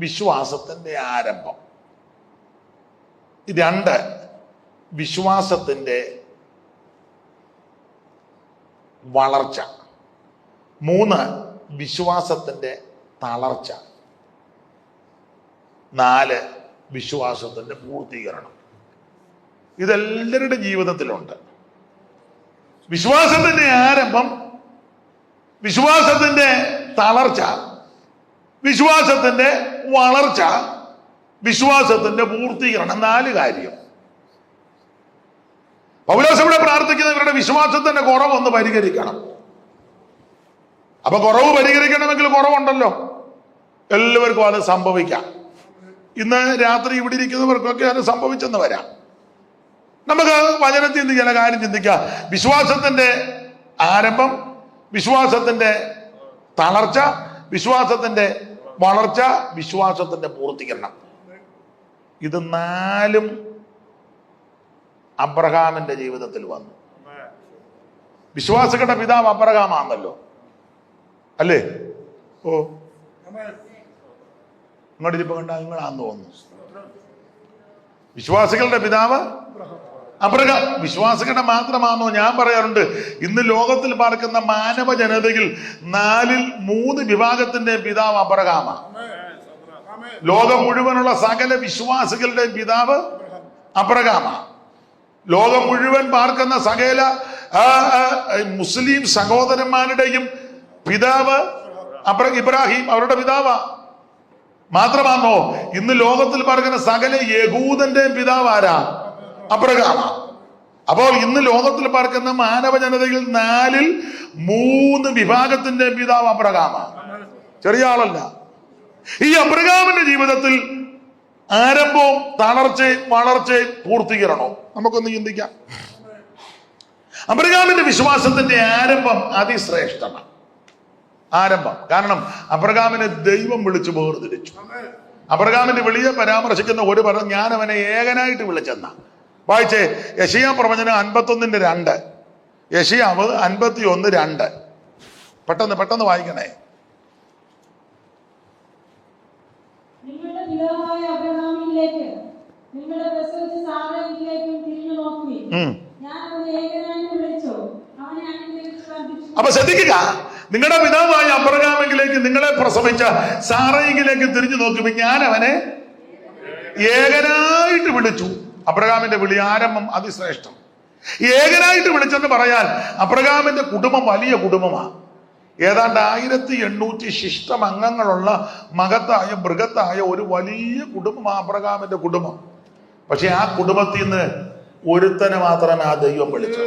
വിശ്വാസത്തിന്റെ ആരംഭം. 2, വിശ്വാസത്തിന്റെ വളർച്ച. 3, വിശ്വാസത്തിന്റെ തളർച്ച. 4, വിശ്വാസത്തിന്റെ പൂർത്തീകരണം. ഇതെല്ലാവരുടെ ജീവിതത്തിലുണ്ട്. വിശ്വാസത്തിന്റെ ആരംഭം, വിശ്വാസത്തിന്റെ തളർച്ച, വിശ്വാസത്തിന്റെ വളർച്ച, വിശ്വാസത്തിന്റെ പൂർത്തീകരണം. 4 കാര്യം. പൗലോസ് ഇവിടെ പ്രാർത്ഥിക്കുന്നവരുടെ വിശ്വാസത്തിന്റെ കുറവൊന്ന് പരിഹരിക്കണം. അപ്പൊ കുറവ് പരിഹരിക്കണമെങ്കിൽ കുറവുണ്ടല്ലോ, എല്ലാവർക്കും അത് സംഭവിക്കാം. ഇന്ന് രാത്രി ഇവിടെ ഇരിക്കുന്നവർക്കൊക്കെ അത് സംഭവിച്ചെന്ന് വരാം. നമുക്ക് വചനത്തിൽ നിന്ന് ചില കാര്യം ചിന്തിക്കാം. വിശ്വാസത്തിന്റെ ആരംഭം, വിശ്വാസത്തിന്റെ തളർച്ച, വിശ്വാസത്തിന്റെ വളർച്ച, വിശ്വാസത്തിന്റെ പൂർത്തീകരണം. ഇത് 4 അബ്രഹാമിന്റെ ജീവിതത്തിൽ വന്നു. വിശ്വാസികളുടെ പിതാവ് അബ്രഹാമാണല്ലോ, അല്ലേ? ഇങ്ങോട്ട് ഇപ്പൊ കണ്ട നിങ്ങളാന്ന് തോന്നുന്നു. വിശ്വാസികളുടെ പിതാവ് അബ്രഹാം. വിശ്വാസികളുടെ മാത്രമാണോ? ഞാൻ പറയാറുണ്ട്, ഇന്ന് ലോകത്തിൽ പാർക്കുന്ന മാനവ ജനതയിൽ 4-3 വിഭാഗത്തിന്റെ പിതാവ് അബ്രഹാമാണ്. ലോകം മുഴുവനുള്ള സകല വിശ്വാസികളുടെ പിതാവ് അബ്രഹാമ. ലോകം മുഴുവൻ പാർക്കുന്ന സകല മുസ്ലിം സഹോദരന്മാരുടെയും പിതാവ് ഇബ്രാഹിം, അവരുടെ പിതാവാ. മാത്രമാണോ ഇന്ന് ലോകത്തിൽ പാർക്കുന്ന സകല യഹൂദന്റെയും പിതാവ് ആരാ? അബ്രഹാമ. അപ്പോൾ ഇന്ന് ലോകത്തിൽ പാർക്കുന്ന മാനവ ജനതയിൽ 3 വിഭാഗത്തിന്റെ പിതാവ് അബ്രഹാമ. ചെറിയ ആളല്ല. ഈ അബ്രഹാമിന്റെ ജീവിതത്തിൽ ആരംഭവും തളർച്ചയും വളർച്ചയും പൂർത്തീകരണോ നമുക്കൊന്ന് ചിന്തിക്കാം. അബ്രഹാമിന്റെ വിശ്വാസത്തിന്റെ ആരംഭം അതിശ്രേഷ്ഠമാണ്. ആരംഭം കാരണം അബ്രഹാമിനെ ദൈവം വിളിച്ചു വേർതിരിച്ചു. അബ്രഹാമിന്റെ വിളിയെ പരാമർശിക്കുന്ന ഒരു പദം ഞാൻ അവനെ ഏകനായിട്ട് വിളിച്ചെന്ന. വായിച്ചേ യെശയ്യാ പ്രവചനം 51:2. യെശയ്യാവ് 51:2. പെട്ടെന്ന് വായിക്കണേ. നിങ്ങളുടെ പിതാവായ അബ്രഹാമിലേക്ക് നിങ്ങളുടെ പ്രസവിച്ച സാറായിലേക്കും തിരിഞ്ഞു നോക്കുകയും ഞാൻ അവനെ ഏകനായിട്ട് വിളിച്ചു അവനെ അനുഗ്രഹിച്ച് വർദ്ധിച്ചു. അപ്പൊ ശ്രദ്ധിക്കുക, നിങ്ങളുടെ പിതാവായ അബ്രഹാമിലേക്ക് നിങ്ങളെ പ്രസവിച്ച സാറയിലേക്ക് തിരിഞ്ഞു നോക്കുമ്പോൾ ഞാൻ അവനെ ഏകനായിട്ട് വിളിച്ചു. അബ്രഹാമിന്റെ വിളി ആരംഭം അതിശ്രേഷ്ഠം. ഏകനായിട്ട് വിളിച്ചെന്ന് പറയാൻ അബ്രഹാമിന്റെ കുടുംബം വലിയ കുടുംബമാണ്. ഏതാണ്ട് 1800 ശിഷ്ടം അംഗങ്ങളുള്ള മഹത്തായ ബൃഹത്തായ ഒരു വലിയ കുടുംബമാണ് അബ്രഹാമിന്റെ കുടുംബം. പക്ഷെ ആ കുടുംബത്തിൽ നിന്ന് ഒരുത്തനെ മാത്രമേ ആ ദൈവം വിളിച്ചു.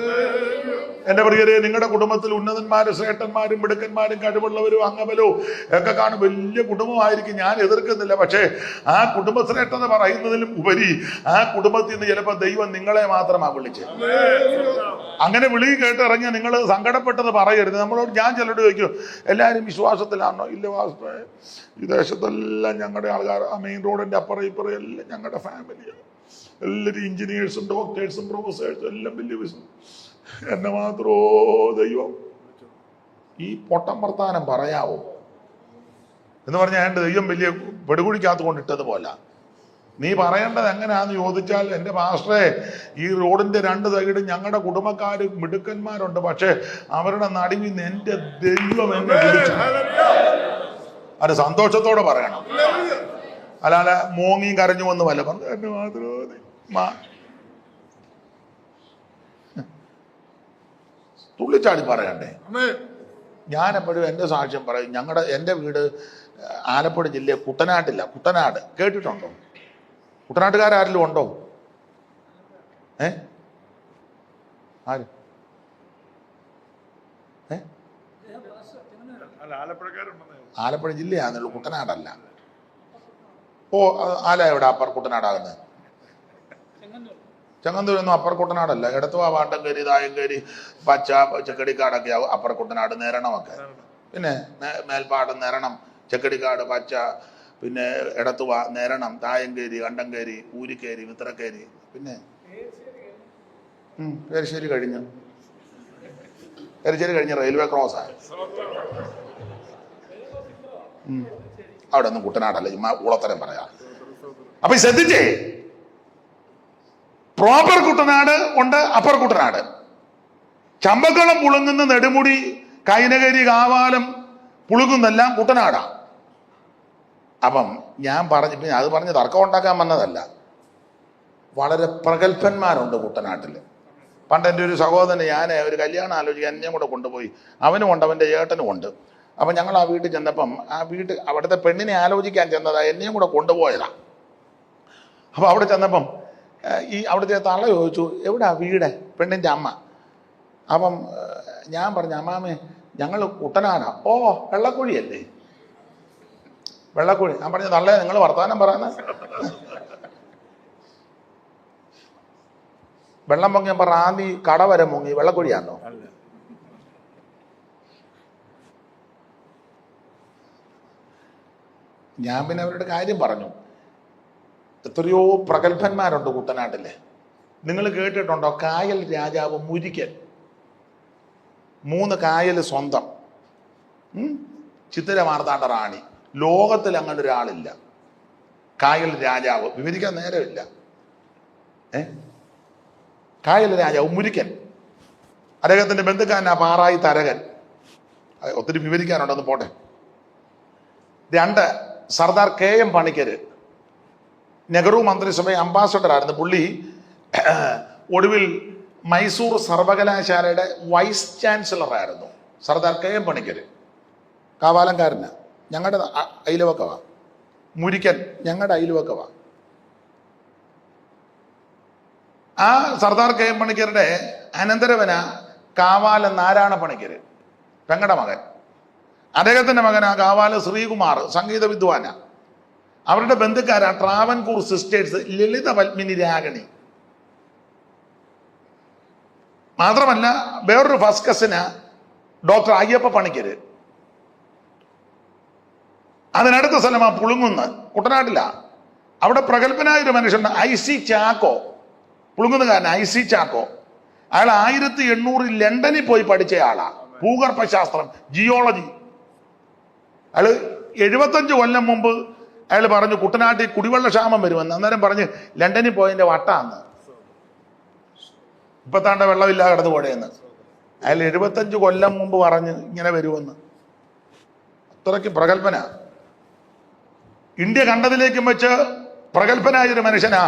എന്റെ പ്രിയരെ, നിങ്ങളുടെ കുടുംബത്തിൽ ഉന്നതന്മാരും ശ്രേഷ്ഠന്മാരും മിടുക്കന്മാരും കഴിവുള്ളവരും അംഗബലോ ഒക്കെ കാണും. വലിയ കുടുംബമായിരിക്കും, ഞാൻ എതിർക്കുന്നില്ല. പക്ഷേ ആ കുടുംബശ്രേഷ്ഠത പറയുന്നതിലും ഉപരി ആ കുടുംബത്തിൽ നിന്ന് ചിലപ്പോൾ ദൈവം നിങ്ങളെ മാത്രമാണ് വിളിച്ചത്. അങ്ങനെ വിളി കേട്ടിറങ്ങിയ നിങ്ങൾ സങ്കടപ്പെട്ടത് പറയരുത്. നമ്മളോട് ഞാൻ ചിലരോട് ചോദിക്കും, എല്ലാവരും വിശ്വാസത്തിലാണോ? ഇല്ല വാസ്തവേ, ഈ ദേശത്തെല്ലാം ഞങ്ങളുടെ ആൾക്കാർ, ആ മെയിൻ റോഡിന്റെ അപ്പുറം ഇപ്പുറം എല്ലാം ഞങ്ങളുടെ ഫാമിലിയാണ്. എല്ലാവരും എഞ്ചിനീയേഴ്സും ഡോക്ടേഴ്സും പ്രൊഫസേഴ്സും എല്ലാം വലിയ ബിസിനസ്. എന്നെ മാത്രോ ദൈവം ഈ പൊട്ടം വർത്താനം പറയാവോ എന്ന് പറഞ്ഞാൽ ദൈവം വലിയ പെടുകുഴിക്കകത്ത് കൊണ്ടിട്ടതുപോലെ. നീ പറയേണ്ടത് എങ്ങനെയാന്ന് ചോദിച്ചാൽ, എൻ്റെ പാസ്റ്ററെ, ഈ റോഡിന്റെ 2 സൈഡും ഞങ്ങളുടെ കുടുംബക്കാര് മിടുക്കന്മാരുണ്ട്, പക്ഷെ അവരുടെ നടുവിൽ നിന്ന് എൻ്റെ ദൈവം എന്നെ വിളിച്ചു. അത് സന്തോഷത്തോടെ പറയണം, അല്ലാതെ മോങ്ങിയും കരഞ്ഞു വന്ന് വല്ല പറഞ്ഞു എന്നെ മാത്രോ തുള്ളിച്ചാടി പറയണ്ടേ. ഞാൻ എപ്പോഴും എൻ്റെ സാക്ഷ്യം പറയും. എൻ്റെ വീട് ആലപ്പുഴ ജില്ലയിൽ കുട്ടനാട്ടില്ല. കുട്ടനാട് കേട്ടിട്ടുണ്ടോ? കുട്ടനാട്ടുകാരെങ്കിലും ഉണ്ടോ? ആര്? ആലപ്പുഴ ജില്ലയാണെന്നുള്ളൂ, കുട്ടനാടല്ല. ഓ, ആല എവിടെ അപ്പർ കുട്ടനാടാകുന്നത്? ചെങ്ങന്നൂരൊന്നും അപ്പർ കുട്ടനാടല്ല. എടത്തുവാ, വാണ്ടങ്കേരി, തായങ്കേരി, പച്ച, ചെക്കടിക്കാടൊക്കെ ആവും അപ്പർ കുട്ടനാട്. നേരണമൊക്കെ പിന്നെ മേൽപ്പാടം, നേരണം, ചെക്കടിക്കാട്, പച്ച, പിന്നെ എടത്തുവ, നേരണം, തായങ്കേരി, കണ്ടങ്കേരി, ഊരിക്കേരി, മിത്രക്കേരി, പിന്നെ പേരശ്ശേരി കഴിഞ്ഞ് റെയിൽവേ ക്രോസ് ആയി. അവിടെ ഒന്നും കുട്ടനാടല്ല, ചുമ്മാ ഊളത്തരം പറയാം. അപ്പൊ ശ്രദ്ധിച്ചേ, പ്രോപ്പർ കുട്ടനാട് ഉണ്ട്, അപ്പർ കുട്ടനാട്. ചമ്പക്കുളം പുളുങ്ങുന്ന നെടുമുടി, കൈനകരി, കാവാലം പുളുങ്ങുന്നെല്ലാം കുട്ടനാടാ. അപ്പം ഞാൻ അത് പറഞ്ഞ് തർക്കം ഉണ്ടാക്കാൻ വന്നതല്ല. വളരെ പ്രഗത്ഭന്മാരുണ്ട് കുട്ടനാട്ടിൽ. പണ്ട് എൻ്റെ ഒരു സഹോദരന് ഞാൻ ഒരു കല്യാണം ആലോചിക്കാൻ എന്നെയും കൂടെ കൊണ്ടുപോയി. അവനും ഉണ്ട്, അവൻ്റെ ഏട്ടനും ഉണ്ട്. അപ്പം ഞങ്ങൾ ആ വീട്ടിൽ ചെന്നപ്പം അവിടുത്തെ പെണ്ണിനെ ആലോചിക്കാൻ ചെന്നതാ, എന്നെയും കൂടെ കൊണ്ടുപോയതാ. അപ്പം അവിടെ ചെന്നപ്പം അവിടുത്തെ തള്ള ചോദിച്ചു, എവിടാ വീട്? പെണ്ണിൻ്റെ അമ്മ. അപ്പം ഞാൻ പറഞ്ഞു, അമ്മാമേ ഞങ്ങൾ കുട്ടനാടാ. ഓ, വെള്ളക്കുഴിയല്ലേ? വെള്ളക്കുഴി. ഞാൻ പറഞ്ഞു, തള്ളേ നിങ്ങൾ വർത്താനം പറയുന്ന വെള്ളം പൊങ്ങിയപ്പോൾ റാന്നി കട വരെ മുങ്ങി, വെള്ളക്കുഴിയാണോ? ഞാൻ പിന്നെ അവരുടെ കാര്യം പറഞ്ഞു. എത്രയോ പ്രഗത്ഭന്മാരുണ്ട് കുട്ടനാട്ടിലെ. നിങ്ങൾ കേട്ടിട്ടുണ്ടോ കായൽ രാജാവ് മുരിക്കൻ? 3 കായൽ സ്വന്തം. ചിത്തിര മാർത്താണ്ഡ റാണി. ലോകത്തിൽ അങ്ങനെ ഒരാളില്ല. കായൽ രാജാവ്, വിവരിക്കാൻ നേരമില്ല. കായൽ രാജാവ് മുരിക്കൻ. അദ്ദേഹത്തിന്റെ ബന്ധുക്കാരനാ പാറായി തരകൻ. ഒത്തിരി വിവരിക്കാനുണ്ടെന്ന് പോട്ടെ. 2 സർദാർ KM പണിക്കര് നെഹ്റു മന്ത്രിസഭ അംബാസഡർ ആയിരുന്നു. പുള്ളി ഒടുവിൽ മൈസൂർ സർവകലാശാലയുടെ വൈസ് ചാൻസലർ ആയിരുന്നു. സർദാർ KM പണിക്കര് കാവാലംകാരനാ, ഞങ്ങളുടെ അയൽവക്കവാ. മുരിക്കൻ ഞങ്ങളുടെ അയൽവക്കവാ. ആ സർദാർ KM പണിക്കരുടെ അനന്തരവന കാവാല നാരായണ പണിക്കര്, പെങ്ങടെ മകൻ. അദ്ദേഹത്തിന്റെ മകനാ കാവാല ശ്രീകുമാർ, സംഗീത വിദ്വാന. അവരുടെ ബന്ധുക്കാരാ ട്രാവൻകൂർ സിസ്റ്റേഴ്സ് ലളിത പത്മിനി രാഗിണി. മാത്രമല്ല വേറൊരു first cousin doctor Ayyappa Panicker. അതിനടുത്ത സ്ഥലമാ പുളുങ്ങുന്ന്, കുട്ടനാട്ടില. അവിടെ പ്രഗത്ഭനായ ഒരു മനുഷ്യൻ IC ചാക്കോ, പുളുങ്ങുന്നുകാരൻ IC ചാക്കോ. അയാൾ 1800 ലണ്ടനിൽ പോയി പഠിച്ച ആളാ, ഭൂഗർഭശാസ്ത്രം, ജിയോളജി. അയാൾ 75 കൊല്ലം മുമ്പ് അയാൾ പറഞ്ഞു കുട്ടനാട്ടിൽ കുടിവെള്ള ക്ഷാമം വരുമെന്ന്. അന്നേരം പറഞ്ഞ് ലണ്ടനിൽ പോയതിന്റെ വട്ടാന്ന്, ഇപ്പത്താണ്ട വെള്ളമില്ലാതെ കിടന്നു പോടേന്ന്. അയാൾ 75 കൊല്ലം മുമ്പ് പറഞ്ഞ് ഇങ്ങനെ വരുമെന്ന്. അത്രയ്ക്ക് പ്രഗത്ഭന. ഇന്ത്യ കണ്ടതിലേക്കും വെച്ച് പ്രഗത്ഭനായ ഒരു മനുഷ്യനാ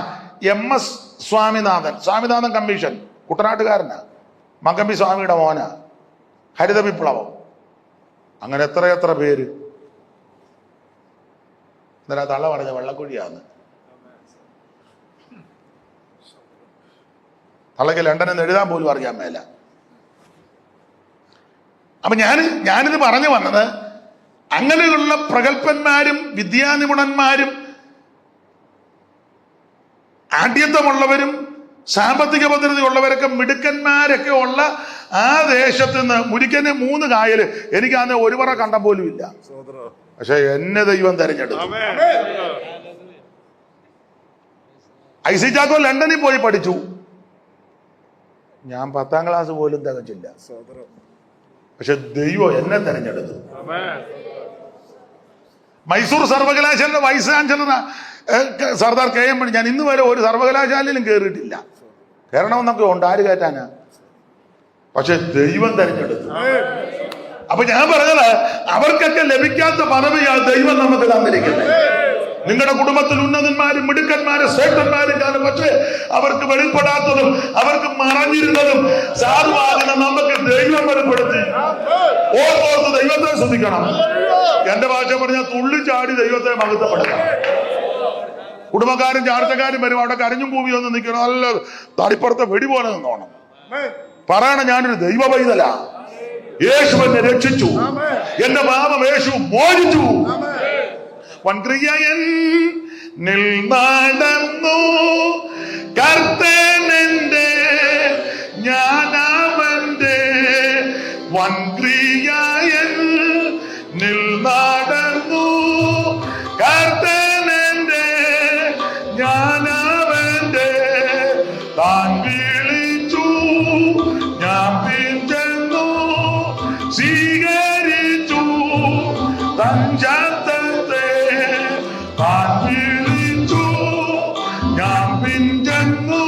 MS സ്വാമിനാഥൻ കമ്മീഷൻ, കുട്ടനാട്ടുകാരനാ, മങ്കമ്പി സ്വാമിയുടെ മോന, ഹരിത വിപ്ലവം. അങ്ങനെ എത്ര പേര്. എന്നാ തള്ള പറഞ്ഞ വെള്ളക്കുഴിയാന്ന്. തള്ളക്ക് ലണ്ടനിൽ എഴുതാൻ പോലും അറിയാൻ മേല. അപ്പൊ ഞാനിത് പറഞ്ഞു വന്നത്, അങ്ങനെയുള്ള പ്രഗത്ഭന്മാരും വിദ്യാനിപുണന്മാരും ആഢ്യത്വമുള്ളവരും സാമ്പത്തിക ഭദ്രതയുള്ളവരൊക്കെ മിടുക്കന്മാരൊക്കെ ഉള്ള ആ ദേശത്ത് നിന്ന് മുരിക്കന് 3 കായല് എനിക്ക് അന്ന് ഒരു പറ കണ്ട പോലും ഇല്ല. പക്ഷെ എന്നെ ദൈവം തെരഞ്ഞെടുത്തു. IC ചാക്കോ ലണ്ടനിൽ പോയി പഠിച്ചു. ഞാൻ 10ാം ക്ലാസ് പോലും തികച്ചില്ല. പക്ഷെ ദൈവം എന്നെ തെരഞ്ഞെടുത്തു. മൈസൂർ സർവകലാശാലയുടെ വൈസ് ചാൻസലർ സർദാർ KM പണി. ഞാൻ ഇന്ന് വരെ ഒരു സർവകലാശാലയിലും കയറിയിട്ടില്ല. കയറണമെന്നൊക്കെ ഉണ്ട്, ആര് കയറ്റാനാ? പക്ഷെ ദൈവം തെരഞ്ഞെടുത്തു. അപ്പൊ ഞാൻ പറഞ്ഞത്, അവർക്കൊക്കെ ലഭിക്കാത്ത പദവിയാണ് ദൈവം നമുക്ക് തന്നിരിക്കുന്നത്. നിങ്ങളുടെ കുടുംബത്തിൽ ഉന്നതന്മാരും മിടുക്കന്മാരും ശ്രേഷ്ഠന്മാരും കാണും. പക്ഷെ അവർക്ക് വെളിപ്പെടാത്തതും അവർക്ക് മറഞ്ഞിരുന്നതും സാധുവാകുന്ന നമുക്ക് ദൈവം വെളിപ്പെടുത്തി. ഓർത്ത് ദൈവത്തെ ശ്രദ്ധിക്കണം. എന്റെ ഭാഷ പറഞ്ഞാൽ തുള്ളിച്ചാടി ദൈവത്തെ മഹത്വപ്പെടുത്തണം. കുടുംബക്കാരും ചാർച്ചക്കാരും വരും, അവിടെ കരഞ്ഞും ഭൂമി ഒന്ന് നിൽക്കണം, നല്ല തടിപ്പുറത്തെ വെടി പോലെ നിന്നോണം. പറയണം, ഞാനൊരു ദൈവ പൈതലാ. യേശു എന്നെ രക്ഷിച്ചു, എന്റെ പാപം യേശു മോചിച്ചു. വൻക്രിയൻ നടന്നു കർത്തനെന്റെ ഞാനവന്റെ വൻക്രിയൻ നടന്നു കർത്തനെന്റെ ഞാനവന്റെ താൻ വിളിച്ചു ഞാൻ പിഞ്ചെന്നു സ്വീകരിച്ചു തഞ്ചത്തെ താൻ വിളിച്ചു ഞാൻ പിഞ്ചെന്നു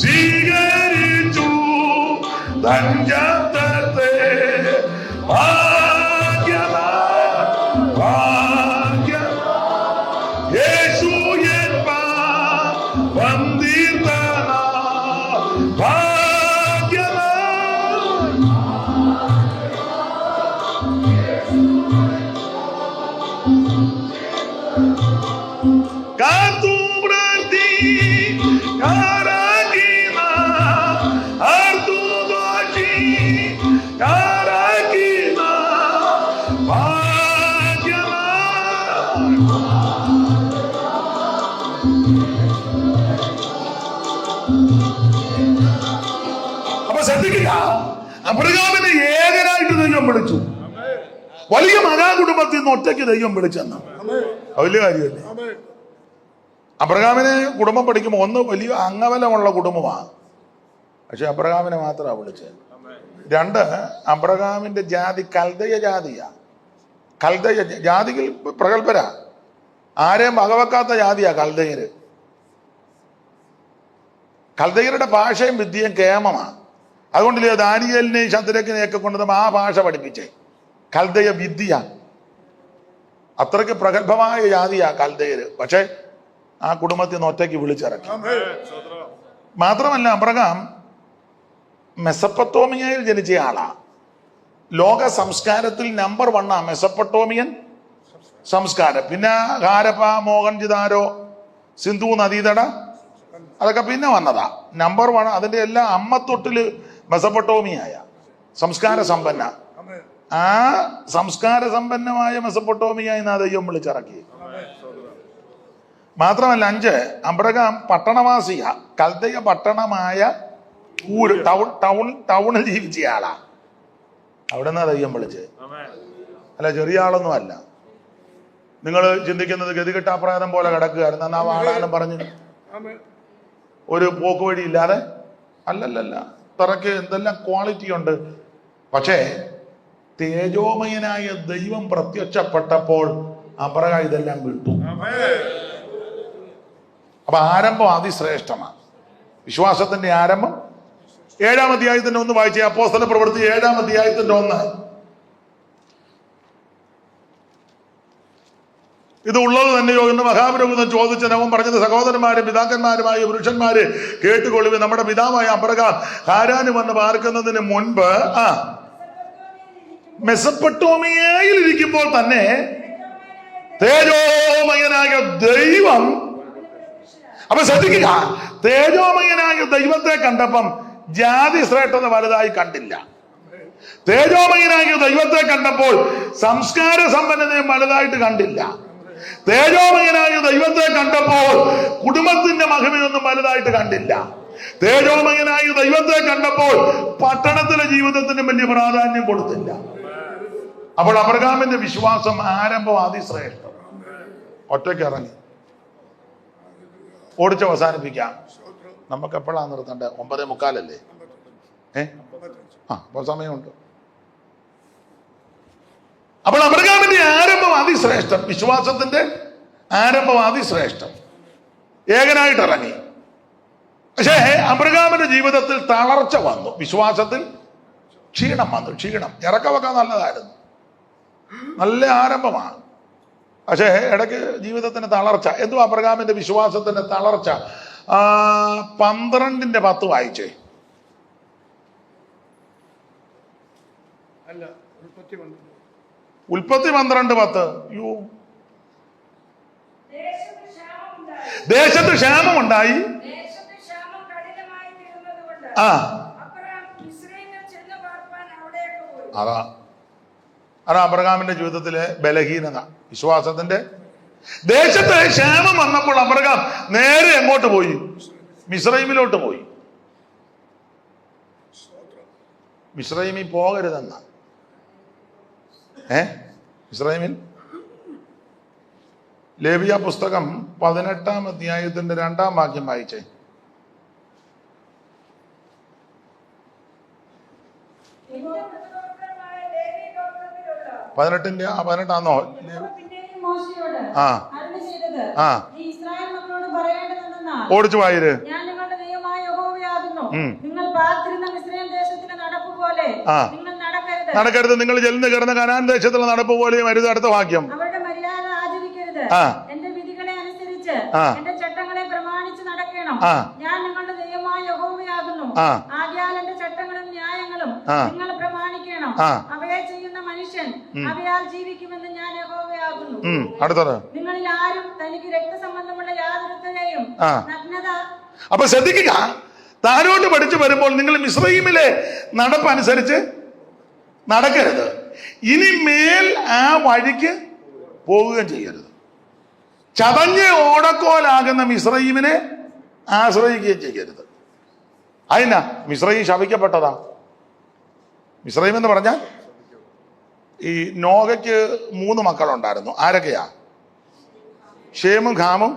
സ്വീകരിച്ചു തഞ്ചത്തെ അപ്പൊ ശ്രദ്ധിക്കുക, അബ്രഹാമിനെ ഏകനായിട്ട് ദൈവം വിളിച്ചു. വലിയ മഹാകുടുംബത്തിൽ നിന്ന് ഒറ്റയ്ക്ക് ദൈവം വിളിച്ചെന്ന വലിയ കാര്യമല്ലേ. അബ്രഹാമിനെ കുടുംബം പഠിക്കുമ്പോൾ ഒന്ന് വലിയ അംഗബലമുള്ള കുടുംബമാണ്, പക്ഷെ അബ്രഹാമിനെ മാത്രമാണ് വിളിച്ചത്. 2, അബ്രഹാമിന്റെ ജാതി കൽദയ ജാതിയാ. കൽദയ ജാതികൾ പ്രഗത്ഭരാ, ആരെയും വകവെക്കാത്ത ജാതിയാ കൽദയര്. കൽദയരുടെ ഭാഷയും വിദ്യയും കേമമാണ്. അതുകൊണ്ടില്ലേ ദാനിയേലിനെയും ശദ്രക്കിനെയൊക്കെ കൊണ്ടുവന്ന് ആ ഭാഷ പഠിപ്പിച്ചേ. കൽദയ വിദ്യ. അത്രയ്ക്ക് പ്രഗത്ഭമായ ജാതിയാ കൽദയര്. പക്ഷെ ആ കുടുംബത്തിൽ നിന്ന് ഒറ്റയ്ക്ക് വിളിച്ചിറക്കി. മാത്രമല്ല അബ്രഹാം മെസപ്പൊട്ടോമിയയിൽ ജനിച്ച ആളാ. ലോക സംസ്കാരത്തിൽ നമ്പർ 1 മെസപ്പൊട്ടോമിയൻ സംസ്കാരം. പിന്നെ ഹാരപ്പ, മോഹൻജിദാരോ, സിന്ധു നദീതട അതൊക്കെ പിന്നെ വന്നതാ. നമ്പർ 1 അതിന്റെ എല്ലാം അമ്മത്തൊട്ടില് മെസപ്പൊട്ടോമിയായ സംസ്കാര സമ്പന്ന. ആ സംസ്കാര സമ്പന്നമായ മെസപ്പൊട്ടോമിയ എന്ന ദൈവം വിളിച്ചിറക്കി. മാത്രമല്ല 5 അബ്രഹാം പട്ടണവാസിയ, കൽദയ പട്ടണമായ ഊര് ടൗണിൽ ജീവിച്ച ആളാ. അവിടെ നിന്നാ ദൈവം വിളിച്ച്. അല്ല, ചെറിയ ആളൊന്നും അല്ല. നിങ്ങൾ ചിന്തിക്കുന്നത് ഗതികെട്ടാപ്രായം പോലെ കിടക്കുകയായിരുന്നു എന്നാ വാടാനും പറഞ്ഞു ഒരു പോക്ക് വഴി ഇല്ലാതെ അല്ലല്ല. ഇത്രയ്ക്ക് എന്തെല്ലാം ക്വാളിറ്റി ഉണ്ട്. പക്ഷേ തേജോമയനായ ദൈവം പ്രത്യക്ഷപ്പെട്ടപ്പോൾ അബ്രഹാം ഇതെല്ലാം വിട്ടു. അപ്പൊ ആരംഭം അതിശ്രേഷ്ഠമാണ്. വിശ്വാസത്തിന്റെ ആരംഭം 7-ാം അധ്യായത്തിന്റെ 1 വായിച്ചേ. അപ്പോസ്തല പ്രവൃത്തി 7-ാം അധ്യായത്തിന്റെ 1. ഇത് ഉള്ളത് തന്നെയോ എന്ന് മഹാപുരോഹിതൻ ചോദിച്ചത്. അവൻ പറഞ്ഞത്, സഹോദരന്മാരും പിതാക്കന്മാരുമായ പുരുഷന്മാര് കേട്ടുകൊള്ളുവി. നമ്മുടെ പിതാവായ അബ്രഹാം ഹാരാന് വന്ന് പാർക്കുന്നതിന് മുൻപ് മെസപ്പൊട്ടോമിയയിൽ ഇരിക്കുമ്പോൾ തന്നെ തേജോമയനായ ദൈവം. അപ്പൊ ശ്രദ്ധിക്കുക, തേജോമയനായ ദൈവത്തെ കണ്ടപ്പം ജാതി ശ്രേഷ്ഠത വലുതായി കണ്ടില്ല. തേജോമയനായ ദൈവത്തെ കണ്ടപ്പോൾ സംസ്കാര സമ്പന്നതയും വലുതായിട്ട് കണ്ടില്ല. തേജോമയനായ ദൈവത്തെ കണ്ടപ്പോൾ കുടുംബത്തിന്റെ മഹിമയൊന്നും വലുതായിട്ട് കണ്ടില്ല. തേജോമയനായ ദൈവത്തെ കണ്ടപ്പോൾ പട്ടണത്തിലെ ജീവിതത്തിന് വലിയ പ്രാധാന്യം കൊടുത്തില്ല. അപ്പോൾ അബ്രഹാമിന്റെ വിശ്വാസം ആരംഭം അതിശ്രേഷ്ഠം. ഒറ്റയ്ക്ക് ഇറങ്ങി ഓടിച്ച് അവസാനിപ്പിക്കാം. നമുക്ക് എപ്പോഴാണ് നിർത്തണ്ടേ? 9:45 അപ്പോൾ സമയമുണ്ട്. അപ്പോൾ അബ്രഹാമിന്റെ ആരംഭം അതിശ്രേഷ്ഠം. വിശ്വാസത്തിന്റെ ആരംഭം അതിശ്രേഷ്ഠം. ഏകനായിട്ട് ഇറങ്ങി. പക്ഷേ അബ്രഹാമിന്റെ ജീവിതത്തിൽ തളർച്ച വന്നു. വിശ്വാസത്തിൽ ക്ഷീണം വന്നു. ഇറക്കമൊക്കെ നല്ലതായിരുന്നു, നല്ല ആരംഭമാണ്. പക്ഷേ ഇടയ്ക്ക് ജീവിതത്തിന് തളർച്ച. എന്തുവാ അബ്രഹാമിന്റെ വിശ്വാസത്തിന്റെ തളർച്ച? 12:10 വായിച്ചേ. ഉൽപ്പത്തി 12:10. ദേശത്ത് ക്ഷാമമുണ്ടായി. അതാ അബ്രഹാമിന്റെ ജീവിതത്തിലെ ബലഹീനത, വിശ്വാസത്തിന്റെ. ദേശത്ത് ക്ഷാമം വന്നപ്പോൾ അബ്രഹാം നേരെ എങ്ങോട്ട് പോയി? മിസ്രൈമിലോട്ട് പോയി. മിസ്രൈമിൽ പോകരുതെന്ന. മിസ്രൈമിൽ ലേവിയ പുസ്തകം 18-ാം അധ്യായത്തിന്റെ 2-ാം വാക്യം വായിച്ചേ. 18-ആന്നോ? ഓടിച്ചു വായിര്. നടക്കരുത്. നിങ്ങൾ ചെല്ലുന്ന കിടന്ന കനാൻ ദേശത്തുള്ള നടപ്പ് പോലെയും അരുത്. അടുത്ത വാക്യം. എന്റെ വിധികളെ അനുസരിച്ച് എന്റെ ചട്ടങ്ങളെ പ്രമാണിച്ച് നടക്കണം. ഞാൻ നിങ്ങളുടെ ദൈവമായ യഹോവയാകുന്നു. ആകയാൽ എന്റെ ചട്ടങ്ങളും ന്യായങ്ങളും നിങ്ങൾ പ്രമാണിക്കണം. അവയെ ചെയ്യുന്ന മനുഷ്യൻ അവയാൽ ജീവിക്കുമെന്ന് ഞാൻ യഹോവയാകുന്നു. അടുത്തത്. നിങ്ങളിൽ ആരും തനിക്ക് രക്തസംബന്ധമുള്ള യാതൊരുത്തരെയും നഗ്നത. അപ്പൊ ശ്രദ്ധിക്കുക, താരോട്ട് പഠിച്ചു വരുമ്പോൾ നിങ്ങൾ മിസ്രൈമിലെ നടപ്പനുസരിച്ച് നടക്കരുത്. ഇനി മേൽ ആ വഴിക്ക് പോവുകയും ചെയ്യരുത്. ചതഞ്ഞ് ഓടക്കോലാകുന്ന മിസ്രൈമിനെ ആശ്രയിക്കുകയും ചെയ്യരുത്. അതിനാ മിസ്രൈം ശപിക്കപ്പെട്ടതാ. മിസ്രൈം എന്ന് പറഞ്ഞാൽ ഈ നോഹയ്ക്ക് 3 മക്കളുണ്ടായിരുന്നു. ആരൊക്കെയാ? ഷേമും ഹാമും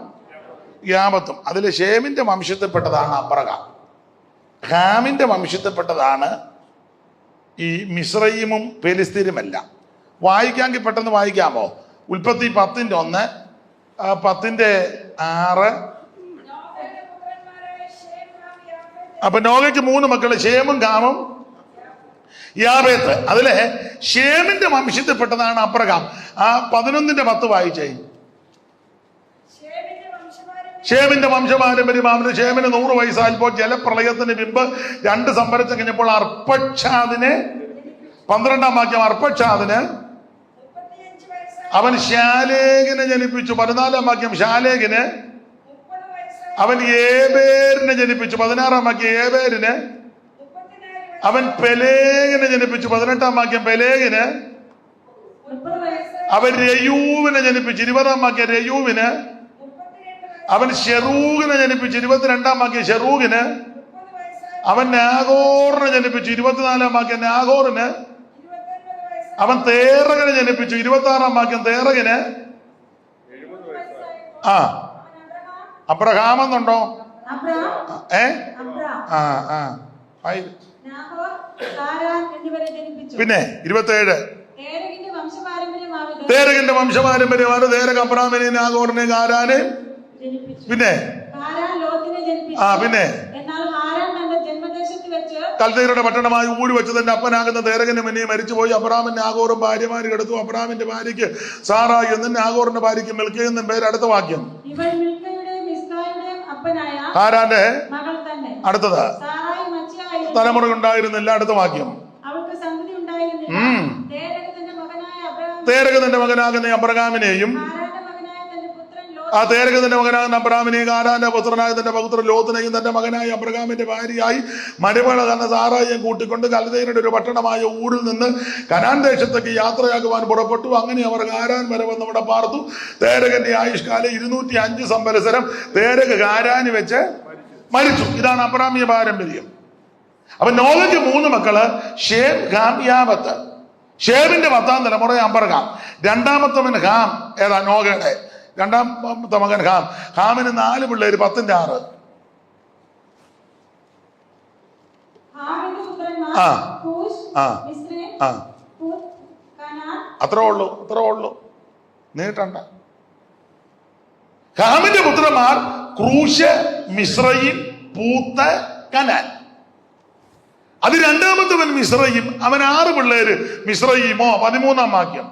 യാമത്തും. അതിൽ ഷേമിന്റെ വംശത്തിൽപ്പെട്ടതാണ് അബ്രഹാം. ഹാമിന്റെ വംശത്തിൽപ്പെട്ടതാണ് ഈ മിസ്രൈമും ഫെലിസ്തീനുമെല്ലാം. വായിക്കാമെങ്കിൽ പെട്ടെന്ന് വായിക്കാമോ? ഉൽപ്പത്തി 10:1, 10:6. അപ്പൊ നോഹയ്ക്ക് 3 മക്കള്, ഷേമും ഹാമും യാബേത്ത്. അതിലെ ഷേമിന്റെ വംശത്തിൽപ്പെട്ടതാണ് അബ്രഹാം. ആ 11:10 വായിച്ചേ. ഷേമിന്റെ വംശപാരമ്പര്യം. അവന് ഷേമിന് 100 വയസ്സായപ്പോൾ ജലപ്രളയത്തിന് മുമ്പ് 2 സംവത്സരം കഴിഞ്ഞപ്പോൾ അർപ്പക്ഷാദിന് 12-ാം വാക്യം. അർപ്പക്ഷാദിന് അവൻ ശാലേഖിനെ ജനിപ്പിച്ചു. 14-ാം വാക്യം. ശാലേഖിന് അവൻ ഏബേരിനെ ജനിപ്പിച്ചു. 16-ാം വാക്യം. ഏബേരിന് അവൻ പെലേഗിനെ ജനിപ്പിച്ചു. 18-ാം വാക്യം. പെലേഗിന് അവൻ രയൂവിനെ ജനിപ്പിച്ചു. 20-ാം വാക്യം. രയൂവിന് അവൻ ഷെറൂഗിനെ ജനിപ്പിച്ചു. 22-ാം വാക്യം. ഷെറൂഗിന് അവൻ നാഗോറിനെ ജനിപ്പിച്ചു. 24-ാം വാക്യം. നാഗോറിന് അവൻ തേറകിനെ ജനിപ്പിച്ചു. 26-ാം വാക്യം. തേറകിന് അബ്രഹാം എന്നുണ്ടോ? പിന്നെ 27 തേരകിന്റെ വംശപാരമ്പര്യമാണ്. തേരക് അബ്രാമിനെ, നാഗോറിനെ, കാരാനെ, പിന്നെ പിന്നെ കൽദയരുടെ പട്ടണമായ ഊര് വെച്ച് തന്റെ അപ്പനാകുന്ന തേരകന്റെ മുന്നേ മരിച്ചുപോയി. അബ്രാമിൻ നാഗോറും ഭാര്യമാര് കിടത്തു. അബ്രാമിന്റെ ഭാര്യയ്ക്ക് സാറായി എന്നും നാഗോറിന്റെ ഭാര്യയ്ക്ക് മിൽക്ക എന്നും പേര്. അടുത്ത വാക്യം. ഹാരാന്റെ അടുത്തത് തലമുറ ഉണ്ടായിരുന്നില്ല. അടുത്ത വാക്യം. തേരക് തന്റെ മകനാകുന്ന അബ്രഹാമിനെയും ആ തേരക് തന്റെ മകനാകുന്ന അബ്രഹാമിനെയും കാരാന്റെ പുത്രനായ തന്റെ പൗത്രൻ ലോത്തിനെയും തന്റെ മകനായ അബ്രഹാമിന്റെ ഭാര്യയായി മരുമകൾ തന്നെ സാറായിയും കൂട്ടിക്കൊണ്ട് കൽദയരുടെ ഒരു പട്ടണമായ ഊരിൽ നിന്ന് കനാൻ ദേശത്തേക്ക് യാത്രയാക്കുവാൻ പുറപ്പെട്ടു. അങ്ങനെ അവർ കാരാൻ വരെ വന്ന് അവിടെ പാർത്തു. തേരകന്റെ ആയുഷ്കാലം 205 സംവത്സരം. തേരക് കാരാന് വെച്ച് മരിച്ചു. ഇതാണ് അബ്രാഹ്മിക പാരമ്പര്യം. അപ്പൊ നോഹയ്ക്ക് 3 മക്കള്. ഷേം, ഹാം, യാബത്ത്. ഷേമിന്റെ 10-ാം തലമുറ അബ്രഹാം. 2-ാമത്തവൻ ഹാം. ഏതാ? നോഹയുടെ 2-ാമത്തെ മകൻ ഹാം. ഹാമിന് 4 പിള്ളേര്. 10-6. അത്രേ ഉള്ളൂ. നീട്ടണ്ട. ഹാമിന്റെ പുത്രന്മാർ ക്രൂശ്, മിസ്രയീം, പൂത്ത്, കനാൻ. അത് 2-ാമത്തവൻ മിസ്രയീം. അവൻ 6 പിള്ളേര്. മിസ്രയീമോ 13-ാം വാക്യം.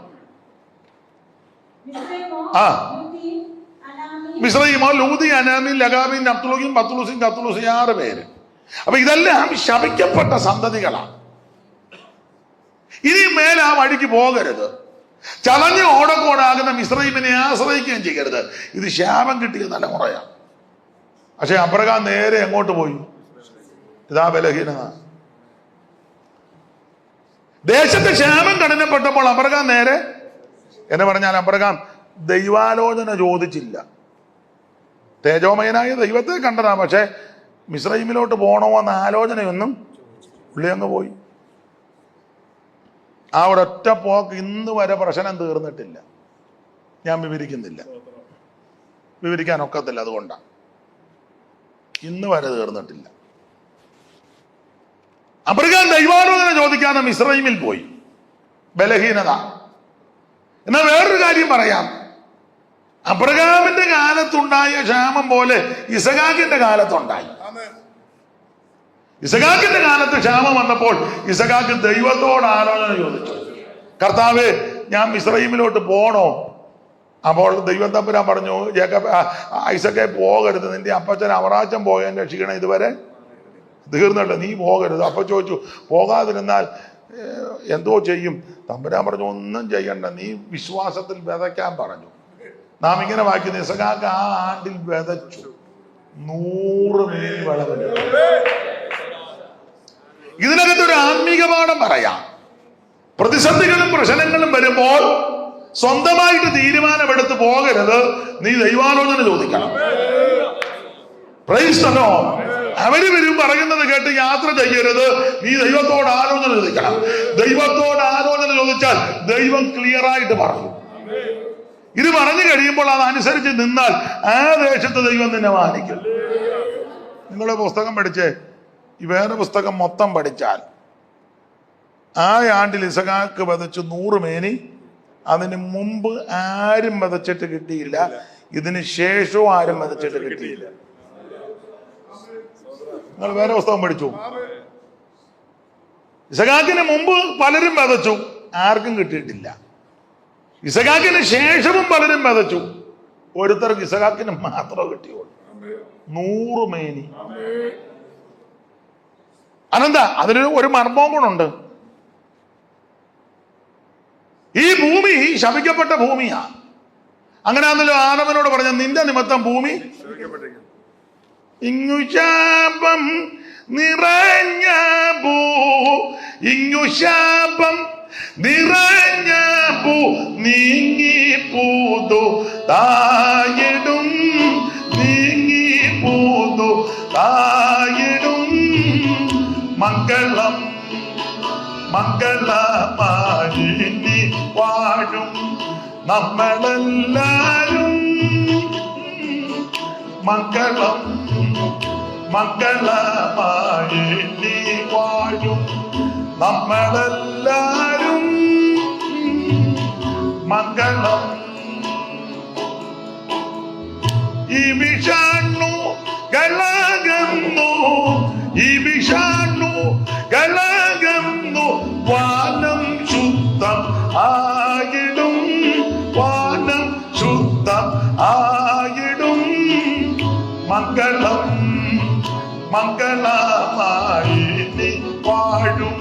മിസ്രയീമോ, ലൂദി, അനാമീൻ, ലഗാബീൻ, നപ്തുലൂസും, പത്തുലൂസും, കത്തുലൂസും 6 പേര്. അപ്പൊ ഇതെല്ലാം ശപിക്കപ്പെട്ട സന്തതികളാണ്. ഇനി മേലെ ആ വഴിക്ക് പോകരുത്. ചതഞ്ഞ് ഓടക്കോടാകുന്ന മിസ്രയീമിനെ ആശ്രയിക്കുകയും ചെയ്യരുത്. ഇത് ശാപം കിട്ടിയ തലമുറയാണ്. പക്ഷെ അബ്രഹാം നേരെ എങ്ങോട്ട് പോയി? ഇതാ ബലഹീനത. ദേശത്ത് ശാപം കഠിനപ്പെട്ടപ്പോൾ അബ്രഹാം നേരെ, എന്ന് പറഞ്ഞാൽ അബ്രഹാം ദൈവാലോചന ചോദിച്ചില്ല. തേജോമയനായ ദൈവത്തെ കണ്ടതാ. പക്ഷെ മിസ്രൈമിലോട്ട് പോകണോ എന്ന ആലോചനയൊന്നും പുള്ളി അങ്ങ് പോയി. ആ ഒരൊറ്റ പോക്ക് ഇന്ന് വരെ പ്രശ്നം തീർന്നിട്ടില്ല. ഞാൻ വിവരിക്കാൻ ഒക്കത്തില്ല. അതുകൊണ്ടാണ് ഇന്ന് വരെ തീർന്നിട്ടില്ല. അബ്രഹാം ദൈവാലോചന ചോദിക്കാതെ മിസ്രൈമിൽ പോയി. ബലഹീനത. എന്നാൽ വേറൊരു കാര്യം പറയാം. അബ്രഹാമിന്റെ കാലത്തുണ്ടായ ക്ഷാമം പോലെ ഇസഹാക്കിന്റെ കാലത്തുണ്ടായി. ഇസഹാക്കിന്റെ കാലത്ത് ക്ഷാമം വന്നപ്പോൾ ഇസഹാക്ക് ദൈവത്തോട് ആലോചന ചോദിച്ചു. കർത്താവേ, ഞാൻ മിസ്രൈമിലോട്ട് പോണോ? അപ്പോൾ ദൈവം തമ്പുരാൻ പറഞ്ഞു, ഐസക്കെ പോകരുത്. നിന്റെ അപ്പച്ചൻ അവറാച്ചൻ പോയതിന്റെ ക്ഷീണം ഇതുവരെ തീർന്നിട്ട് നീ പോകരുത്. അപ്പൊ ചോദിച്ചു, പോകാതിരുന്നാൽ എന്തോ ചെയ്യും? തമ്പുരാൻ പറഞ്ഞു, ഒന്നും ചെയ്യണ്ട, നീ വിശ്വാസത്തിൽ വിതയ്ക്കാൻ പറഞ്ഞു. നാം ഇങ്ങനെ വായിക്കുന്നു, ഇസഹാക്ക് ആ ആണ്ടിൽ വിതച്ചു 100 മേനി വിളവ്. ഇതിനകത്തൊരു ആത്മീക പാഠം പറയാം. പ്രതിസന്ധികളും പ്രശ്നങ്ങളും വരുമ്പോൾ സ്വന്തമായിട്ട് തീരുമാനമെടുത്ത് പോകരുത്. നീ ദൈവാലോചന ചോദിക്കണം. Praise the Lord. അവര് വരും പറയുന്നത് കേട്ട് യാത്ര ചെയ്യരുത്. നീ ദൈവത്തോട് ആലോചന ചോദിക്കണം. ദൈവത്തോട് ആലോചന ചോദിച്ചാൽ ദൈവം ക്ലിയർ ആയിട്ട് പറയും. ഇത് പറഞ്ഞു കഴിയുമ്പോൾ അതനുസരിച്ച് നിന്നാൽ ആ ദേശത്ത് ദൈവം നിന്നെ മാനിക്കും. നിങ്ങളുടെ പുസ്തകം പഠിച്ചേ, ഈ വേറെ പുസ്തകം മൊത്തം പഠിച്ചാൽ ആ ആണ്ടിൽ ഇസഹാക്ക് വിതച്ചു 100 മേനി. അതിന് മുമ്പ് ആരും വിതച്ചിട്ട് കിട്ടിയില്ല. ഇതിന് ശേഷവും ആരും വിതച്ചിട്ട് കിട്ടിയില്ല. നിങ്ങൾ വേറെ പുസ്തകം പഠിച്ചു. ഇസഹാക്കിന് മുമ്പ് പലരും വിതച്ചു, ആർക്കും കിട്ടിയിട്ടില്ല. ഇസഹാക്കിന് ശേഷവും പലരും വിതച്ചു, ഒരുത്തർക്ക് ഇസഹാക്കിന് മാത്രമേ കിട്ടിയുള്ളൂ. 100 മേനി. അതെന്താ? അതിന് ഒരു മർമ്മവും കൂടെ. ഈ ഭൂമി ശപിക്കപ്പെട്ട ഭൂമിയാ. അങ്ങനെയാണല്ലോ ആദമനോട് പറഞ്ഞ, നിന്റെ നിമിത്തം ഭൂമി ഇങ്ങു ശാപം നിറഞ്ഞ ഭൂ, ഇങ്ങു ശാപം നിറഞ്ഞ ഭൂ, നീങ്ങി പൂതു തായിടും, നീങ്ങി പൂതു തായിടും. മംഗളം മംഗളമായി നീ വാഴും നമ്മളെല്ലാരും. മംഗളം മംഗളമായി നീ വാഴും നമ്മളെല്ലാരും. മംഗളം. ഈ വിഷാണു കളകന്നു, ഈ വിഷാണു കളകന്നു, വാനം ശുദ്ധം ആയിടും, വാനം ശുദ്ധം ആയിടും. മംഗളം മംഗളമായി നീ വാഴും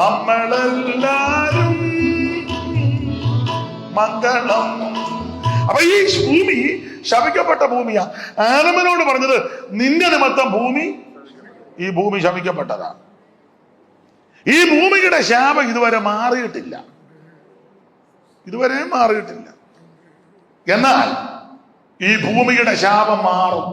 നമ്മളെല്ലാരും. മംഗളം. അപ്പൊ ഈ ഭൂമി ശപിക്കപ്പെട്ട ഭൂമിയാ. ആദമനോട് പറഞ്ഞത്, നിന്റെ നിമിത്തം ഭൂമി, ഈ ഭൂമി ശപിക്കപ്പെട്ടതാണ്. ഈ ഭൂമിയുടെ ശാപം ഇതുവരെ മാറിയിട്ടില്ല, ഇതുവരെ മാറിയിട്ടില്ല. എന്നാൽ ഈ ഭൂമിയുടെ ശാപം മാറും.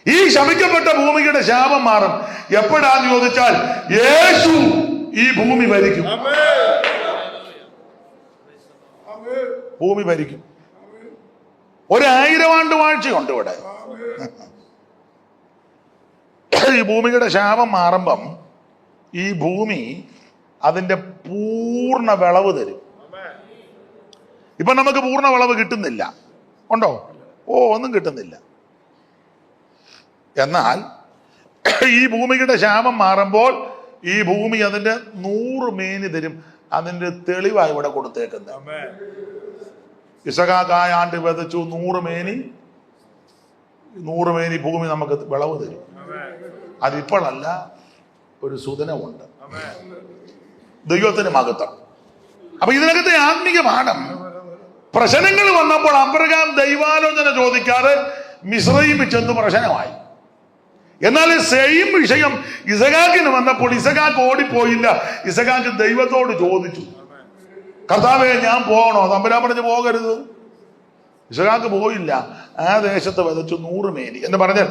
ഈ ശപിക്കപ്പെട്ട ഭൂമിയുടെ ശാപം മാറും. എപ്പോഴാന്ന് ചോദിച്ചാൽ, യേശു ഈ ഭൂമി ഭരിക്കും. ഭൂമി ഭരിക്കും. 1000 ആണ്ട് വാഴ്ചയുണ്ട് ഇവിടെ. ഈ ഭൂമിയുടെ ശാപം മാറുമ്പം ഈ ഭൂമി അതിന്റെ പൂർണ്ണ വിളവ് തരും. ഇപ്പൊ നമുക്ക് പൂർണ്ണ വിളവ് കിട്ടുന്നില്ല, ഉണ്ടോ? ഒന്നും കിട്ടുന്നില്ല. എന്നാൽ ഈ ഭൂമിയുടെ ശാപം മാറുമ്പോൾ ഈ ഭൂമി അതിന്റെ 100 മേനി തരും. അതിന്റെ തെളിവായി ഇവിടെ കൊടുത്തേക്കുന്നത്. ഇസഹാക്കായ ആണ്ട് വിതച്ചു 100 മേനി, 100 മേനി ഭൂമി നമുക്ക് വിളവ് തരും. അതിപ്പോഴല്ല, ഒരു സുദിനമുണ്ട്. ദൈവത്തിന് മഹത്വം. അപ്പൊ ഇതിനകത്തെ ആത്മീക പാഠം, പ്രശ്നങ്ങൾ വന്നപ്പോൾ അബ്രഹാം ദൈവാലോചന ചോദിക്കാതെ മിസ്രയീമിൽ ചെന്ന് പ്രശ്നമായി. എന്നാൽ സെയിം വിഷയം ഇസഹാക്കിന് വന്നപ്പോൾ ഇസഹാക്ക് ഓടിപ്പോയില്ല. ഇസഹാക്ക് ദൈവത്തോട് ചോദിച്ചു, കർത്താവേ ഞാൻ പോകണോ? തമ്പുരാൻ പറഞ്ഞു പോകരുത്. ഇസഹാക്ക് പോയില്ല. ആ ദേശത്ത് വിതച്ചു 100 മേനി എന്ന് പറഞ്ഞാൽ,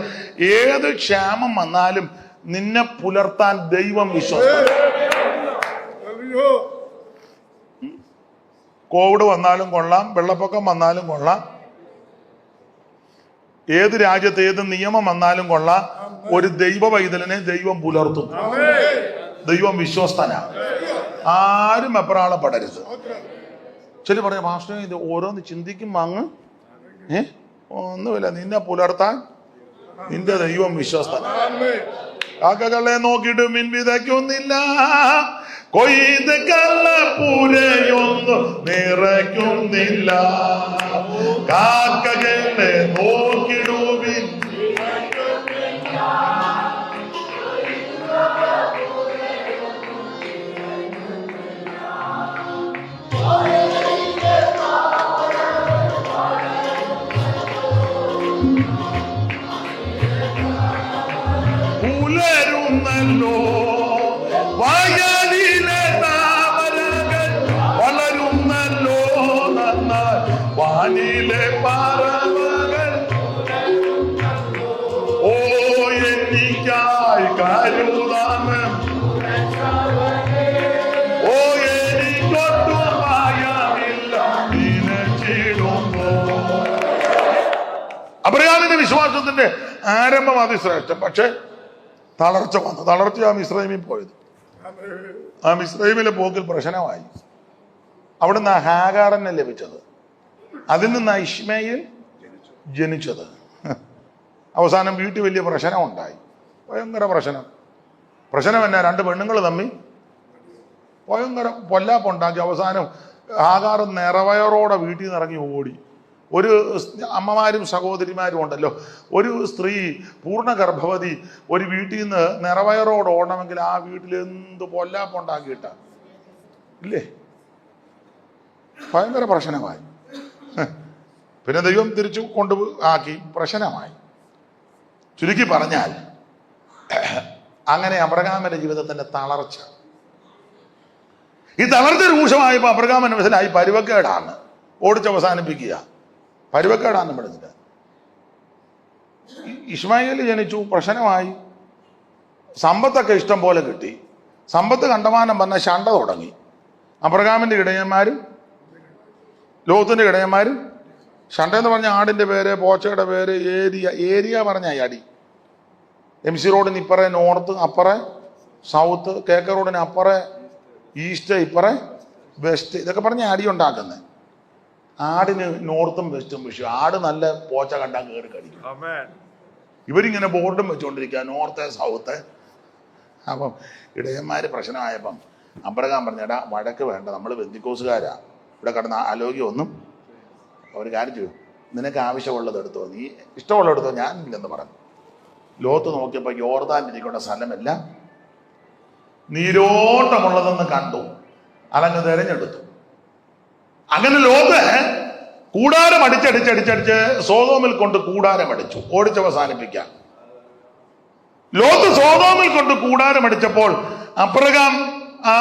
ഏത് ക്ഷാമം വന്നാലും നിന്നെ പുലർത്താൻ ദൈവം വിശ്വസ്തൻ. കോവിഡ് വന്നാലും കൊള്ളാം, വെള്ളപ്പൊക്കം വന്നാലും കൊള്ളാം, ഏത് രാജ്യത്ത് ഏത് നിയമം വന്നാലും കൊള്ളാം, ഒരു ദൈവ പൈതലിനെ ദൈവം പുലർത്തും. ദൈവം വിശ്വസ്തനാണ്. ആരും എപ്രാളപ്പെടരുത്. ചില പറയാം, മാസ്റ്റർ ഇത് ഓരോന്ന് ചിന്തിക്കും അങ്ങ് ഒന്നുമില്ല, നിന്നെ പുലർത്താൻ നിന്റെ ദൈവം വിശ്വസ്തനാണ്. കാക്കകളെ നോക്കിയിട്ട് മീൻ വിതയ്ക്കുന്നില്ല, കൊയ്ത് കള്ളപ്പൂരയൊന്നും നിറയ്ക്കുന്നില്ല. കാക്കകളെ നോക്കിടുവിൻ, പുലരുന്നല്ലോ വയലിലെ താമരകൾ, വളരുന്നല്ലോ നന്നായി വാനിലെ പറവകൾ. ഓ എനിക്കായി കരുതാമൻ, ഓ എനിക്കൊട്ടും ഭയമില്ല നിനച്ചിടുമ്പോ. അബ്രഹാമിന്റെ വിശ്വാസത്തിന്റെ ആരംഭം അതിശ്രേഷ്ഠം. പക്ഷെ തളർച്ച വന്നു. തളർച്ച ആ മിസ്രൈമിൽ പോയത്. ആ മിസ്രൈമിലെ പോക്കിൽ പ്രശ്നമായി. അവിടുന്ന് ഹാഗാറിനെ ലഭിച്ചത്, അതിൽ നിന്ന് ഇശ്മയിൽ ജനിച്ചത്. അവസാനം വീട്ടിൽ വലിയ പ്രശ്നം ഉണ്ടായി, ഭയങ്കര പ്രശ്നം. പ്രശ്നം എന്നാ? രണ്ട് പെണ്ണുങ്ങൾ തമ്മിൽ ഭയങ്കര പൊല്ലാപ്പുണ്ടാക്കി അവസാനം ആകാരം നിറവയറോടെ വീട്ടിൽ നിന്ന് ഇറങ്ങി ഓടി. ഒരു അമ്മമാരും സഹോദരിമാരും ഉണ്ടല്ലോ, ഒരു സ്ത്രീ പൂർണ്ണ ഗർഭവതി ഒരു വീട്ടിൽ നിന്ന് നിറവയറോടെ ഓടണമെങ്കിൽ ആ വീട്ടിൽ എന്ത് പൊല്ലാപ്പുണ്ടാക്കിയിട്ട ഇല്ലേ? ഭയങ്കര പ്രശ്നമായി. പിന്നെ ദൈവം തിരിച്ചു കൊണ്ട് ആക്കി, പ്രശ്നമായി. ചുരുക്കി പറഞ്ഞാൽ അങ്ങനെ അബ്രഹാമിന്റെ ജീവിതത്തിന്റെ തളർച്ച. ഈ തളർച്ച രൂക്ഷമായപ്പോൾ അബ്രഹാമിന് മനസ്സിലായി പരുവക്കേടാണ്, ഓടിച്ചവസാനിപ്പിക്കുക. പരുവക്കേടാന്ന് പഠിച്ചിട്ട് ഇസ്മായിൽ ജനിച്ചു, പ്രശ്നമായി. സമ്പത്തൊക്കെ ഇഷ്ടം പോലെ കിട്ടി. സമ്പത്ത് കണ്ടമാനം വന്ന ശണ്ട തുടങ്ങി. അബ്രഹാമിന്റെ ഇടയന്മാരും ലോത്തിന്റെ ഇടയന്മാരും. ശണ്ട എന്ന് പറഞ്ഞ ആടിന്റെ പേര്, പോച്ചയുടെ പേര് ഏരിയ പറഞ്ഞ അടി. MC റോഡിന് ഇപ്പറേ നോർത്ത്, അപ്പറേ സൗത്ത്, KK റോഡിന് അപ്പറേ ഈസ്റ്റ്, ഇപ്പറേ വെസ്റ്റ്. ഇതൊക്കെ പറഞ്ഞ അടി ഉണ്ടാക്കുന്നത്. ആടിന് നോർത്തും വെസ്റ്റും വിഷയം. ആട് നല്ല പോച്ച കണ്ടാൽ കയറി കടിക്കും. ഇവരിങ്ങനെ ബോർഡും വെച്ചുകൊണ്ടിരിക്കുക, നോർത്ത് സൗത്ത്. അപ്പം ഇടയന്മാര് പ്രശ്നമായപ്പം അബ്രഹാം പറഞ്ഞടാ വഴക്ക് വേണ്ട, നമ്മൾ ബന്ധിക്കോസുകാരാ, ഇവിടെ കിടന്ന ആലോക്യമൊന്നും. അവർ കാര്യം ചെയ്യും, നിനക്ക് ആവശ്യമുള്ളത് എടുത്തോ, നീ ഇഷ്ടമുള്ളത് എടുത്തോ, ഞാനില്ലെന്ന് പറഞ്ഞു. ലോത്ത് നോക്കിയപ്പോൾ യോർദാനിരിക്കുന്ന സ്ഥലമെല്ലാം നീരോട്ടമുള്ളതെന്ന് കണ്ടു, അതങ്ങ് തിരഞ്ഞെടുത്തു. അങ്ങനെ ലോത്ത് കൂടാരം അടിച്ചടിച്ചടിച്ചടിച്ച് സോദോമിൽ കൊണ്ട് കൂടാരം അടിച്ചു, ഓടിച്ചവസാനിപ്പിക്കാം. ലോത്ത് സോദോമിൽ കൊണ്ട് കൂടാരം അടിച്ചപ്പോൾ അബ്രഹാം ആ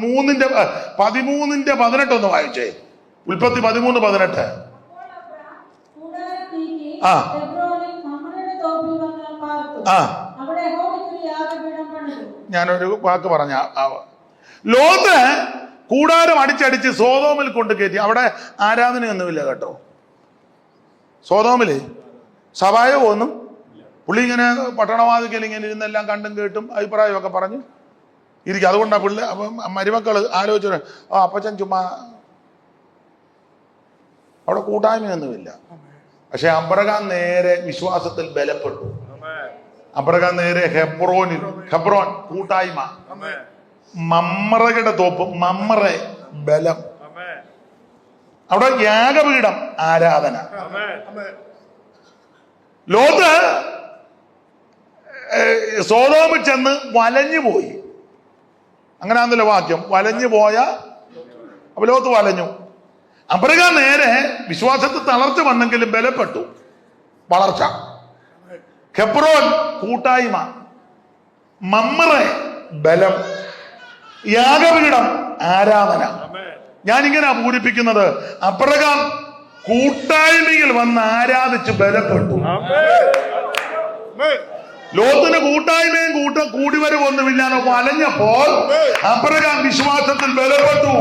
13:18 വായിച്ചേ. ഉൽപ്പത്തി 13:18. ആ ആ ഞാനൊരു വാക്ക് പറഞ്ഞ, ലോത്ത് കൂടാരം അടിച്ചടിച്ച് സോദോമിൽ കൊണ്ട് കയറ്റി. അവിടെ ആരാധനയൊന്നുമില്ല കേട്ടോ. സോദോമില് സഭായോഗമൊന്നും. പുള്ളി ഇങ്ങനെ പട്ടണവാതിക്കൽ ഇങ്ങനെ ഇരുന്നെല്ലാം കണ്ടും കേട്ടും അഭിപ്രായമൊക്കെ പറഞ്ഞു ഇരിക്കും. അതുകൊണ്ടാണ് പുള്ളി അപ്പം മരുമക്കൾ ആലോചിച്ചു, അപ്പച്ചൻ ചുമ്മാ, അവിടെ കൂട്ടായ്മയൊന്നുമില്ല. പക്ഷെ അബ്രഹാം നേരെ വിശ്വാസത്തിൽ ബലപ്പെട്ടു. അബ്രഹാം നേരെ ഹെബ്രോൻ കൂട്ടായ്മ, മമ്രയുടെ തോപ്പ്, മമ്രെ ബലം. അവിടെ യാഗപീഠം, ആരാധന. ലോത്ത് സോദോമിൽ ചെന്ന് വലഞ്ഞു പോയി. അങ്ങനെയാണല്ലോ വാക്യം, വലഞ്ഞു പോയ. അപ്പൊ ലോത്ത് വലഞ്ഞു. അബ്രഹാം നേരെ വിശ്വാസത്തിൽ തളർച്ച വന്നെങ്കിലും ബലപ്പെട്ടു, വളർച്ച. ഹെബ്രോൻ കൂട്ടായ്മ, മമ്രെ ബലം, യാഗപീഠം ആരാധന. ഞാനിങ്ങനെ പൂരിപ്പിക്കുന്നത്, അബ്രഹാം കൂട്ടായ്മയിൽ വന്ന് ആരാധിച്ച് ബലപ്പെട്ടു. ലോത്തിന് കൂട്ടായ്മയും കൂടിവരവൊന്നുമില്ലാതെ വലഞ്ഞപ്പോൾ അബ്രഹാം വിശ്വാസത്തിൽ ബലപ്പെട്ടു.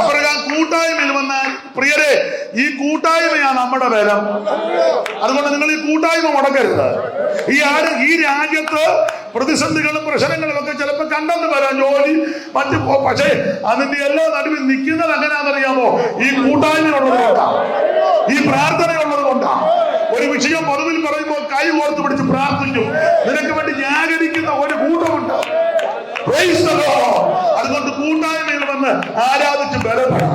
അബ്രഹാം കൂട്ടായ്മയിൽ വന്നാൽ, പ്രിയരെ, ഈ കൂട്ടായ്മയാണ് നമ്മുടെ ബലം. അതുകൊണ്ട് നിങ്ങൾ ഈ കൂട്ടായ്മ മുടക്കരുത്. ഈ രാജ്യത്ത് പ്രതിസന്ധികളും പ്രശ്നങ്ങളും ഒക്കെ ചിലപ്പോൾ കണ്ടെന്ന് വരാം, ജോലി മറ്റു. പക്ഷേ അതിന്റെ എല്ലാ നടുവിൽ നിൽക്കുന്നത് എങ്ങനെയാണെന്നറിയാമോ? ഈ കൂട്ടായ്മയുള്ളത് കൊണ്ടാണ്, ഈ പ്രാർത്ഥനയുള്ളത് കൊണ്ടാണ്. ഒരു വിഷയം പൊതുവിൽ പറയുമ്പോൾ കൈ ഓർത്ത് പിടിച്ച് പ്രാർത്ഥിക്കും. നിനക്ക് വേണ്ടി ന്യായീകരിക്കുന്ന ഒരു കൂട്ടമുണ്ട്. അതുകൊണ്ട് കൂട്ടായ്മയിൽ വന്ന് ആരാധിച്ച് ബലപ്പെടാം.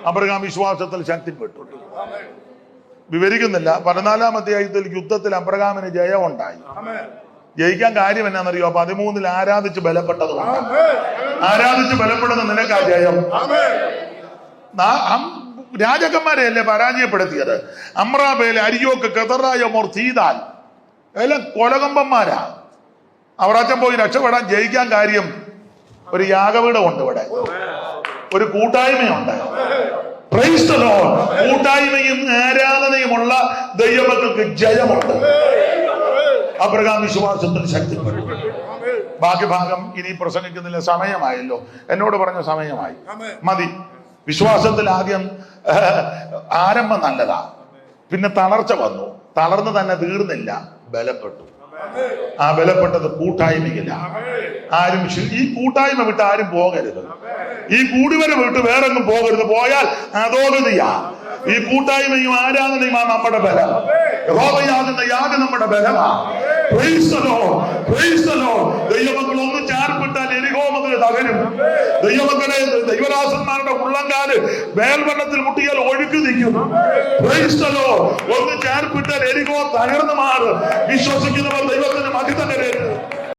അബ്രഹാം വിശ്വാസത്തിൽ ശക്തിപ്പെട്ടു. വിവരിക്കുന്നില്ല. 14-ാം അധ്യായത്തിൽ യുദ്ധത്തിൽ അബ്രഹാമിന് ജയം ഉണ്ടായി. ജയിക്കാൻ കാര്യം എന്നാണെന്നറിയോ? 13-ൽ ആരാധിച്ച് ബലപ്പെട്ടത് കൊണ്ടാണ്. ആരാധിച്ച് ബലപ്പെടുന്ന നിനക്കാ ജയം. രാജാക്കന്മാരെയല്ലേ പരാജയപ്പെടുത്തിയത്? അമ്രാബേൽ, അരിയോക്ക്, കെതറായ, മൊർത്തീദാൽ എല്ലാം കൊലകമ്പന്മാരാ. അവർ അച്ഛൻ പോയി രക്ഷപ്പെടാൻ ജയിക്കാൻ കാര്യം ഒരു യാഗപീഠമുണ്ട്, ഇവിടെ ഒരു കൂട്ടായ്മയുണ്ട്. കൂട്ടായ്മയും ആരാധനയുമുള്ള ദൈവമക്കൾക്ക് ജയമുണ്ട്. അബ്രഹാം വിശ്വാസത്തിൽ ശക്തിപ്പെട്ടു. ബാക്കി ഭാഗം ഇനി പ്രസംഗിക്കുന്നില്ല, സമയമായല്ലോ. എന്നോട് പറഞ്ഞ സമയമായി, മതി. വിശ്വാസത്തിൽ ആദ്യം ആരംഭം നല്ലതാ, പിന്നെ തളർച്ച വന്നു. തളർന്ന് തന്നെ തീർന്നില്ല, ബലപ്പെട്ടു. ആ ബലപ്പെട്ടത് കൂട്ടായ്മയില്ല. ആരും ഈ കൂട്ടായ്മ വിട്ട് ആരും പോകരുത്. ഈ കൂടിവരെ വിട്ട് വേറെങ്ങും പോകരുത്. പോയാൽ അതോഗതിയാ. ഈ കൂട്ടായ്മയും ആരാധനയുമാണ് നമ്മുടെ ബലം. യഹോവയാകുന്ന യാഗം നമ്മുടെ ബലമാ. ദൈവമക്കൾ ഒന്ന് ചാർപ്പിട്ടാൽ എരിഹോ മുതൽ തകരും. ദൈവമക്കളെ, ദൈവദാസന്മാരുടെ ഉള്ളങ്കാല് വേൽവെള്ളത്തിൽ മുട്ടിയാൽ ഒഴുക്ക് നിൽക്കും. ഒന്ന് ചാർപ്പിട്ടാൽ എരിഹോ തകർന്നു മാറും. വിശ്വസിക്കുന്നവർ ദൈവത്തിന് മഹിത കരയട്ടെ.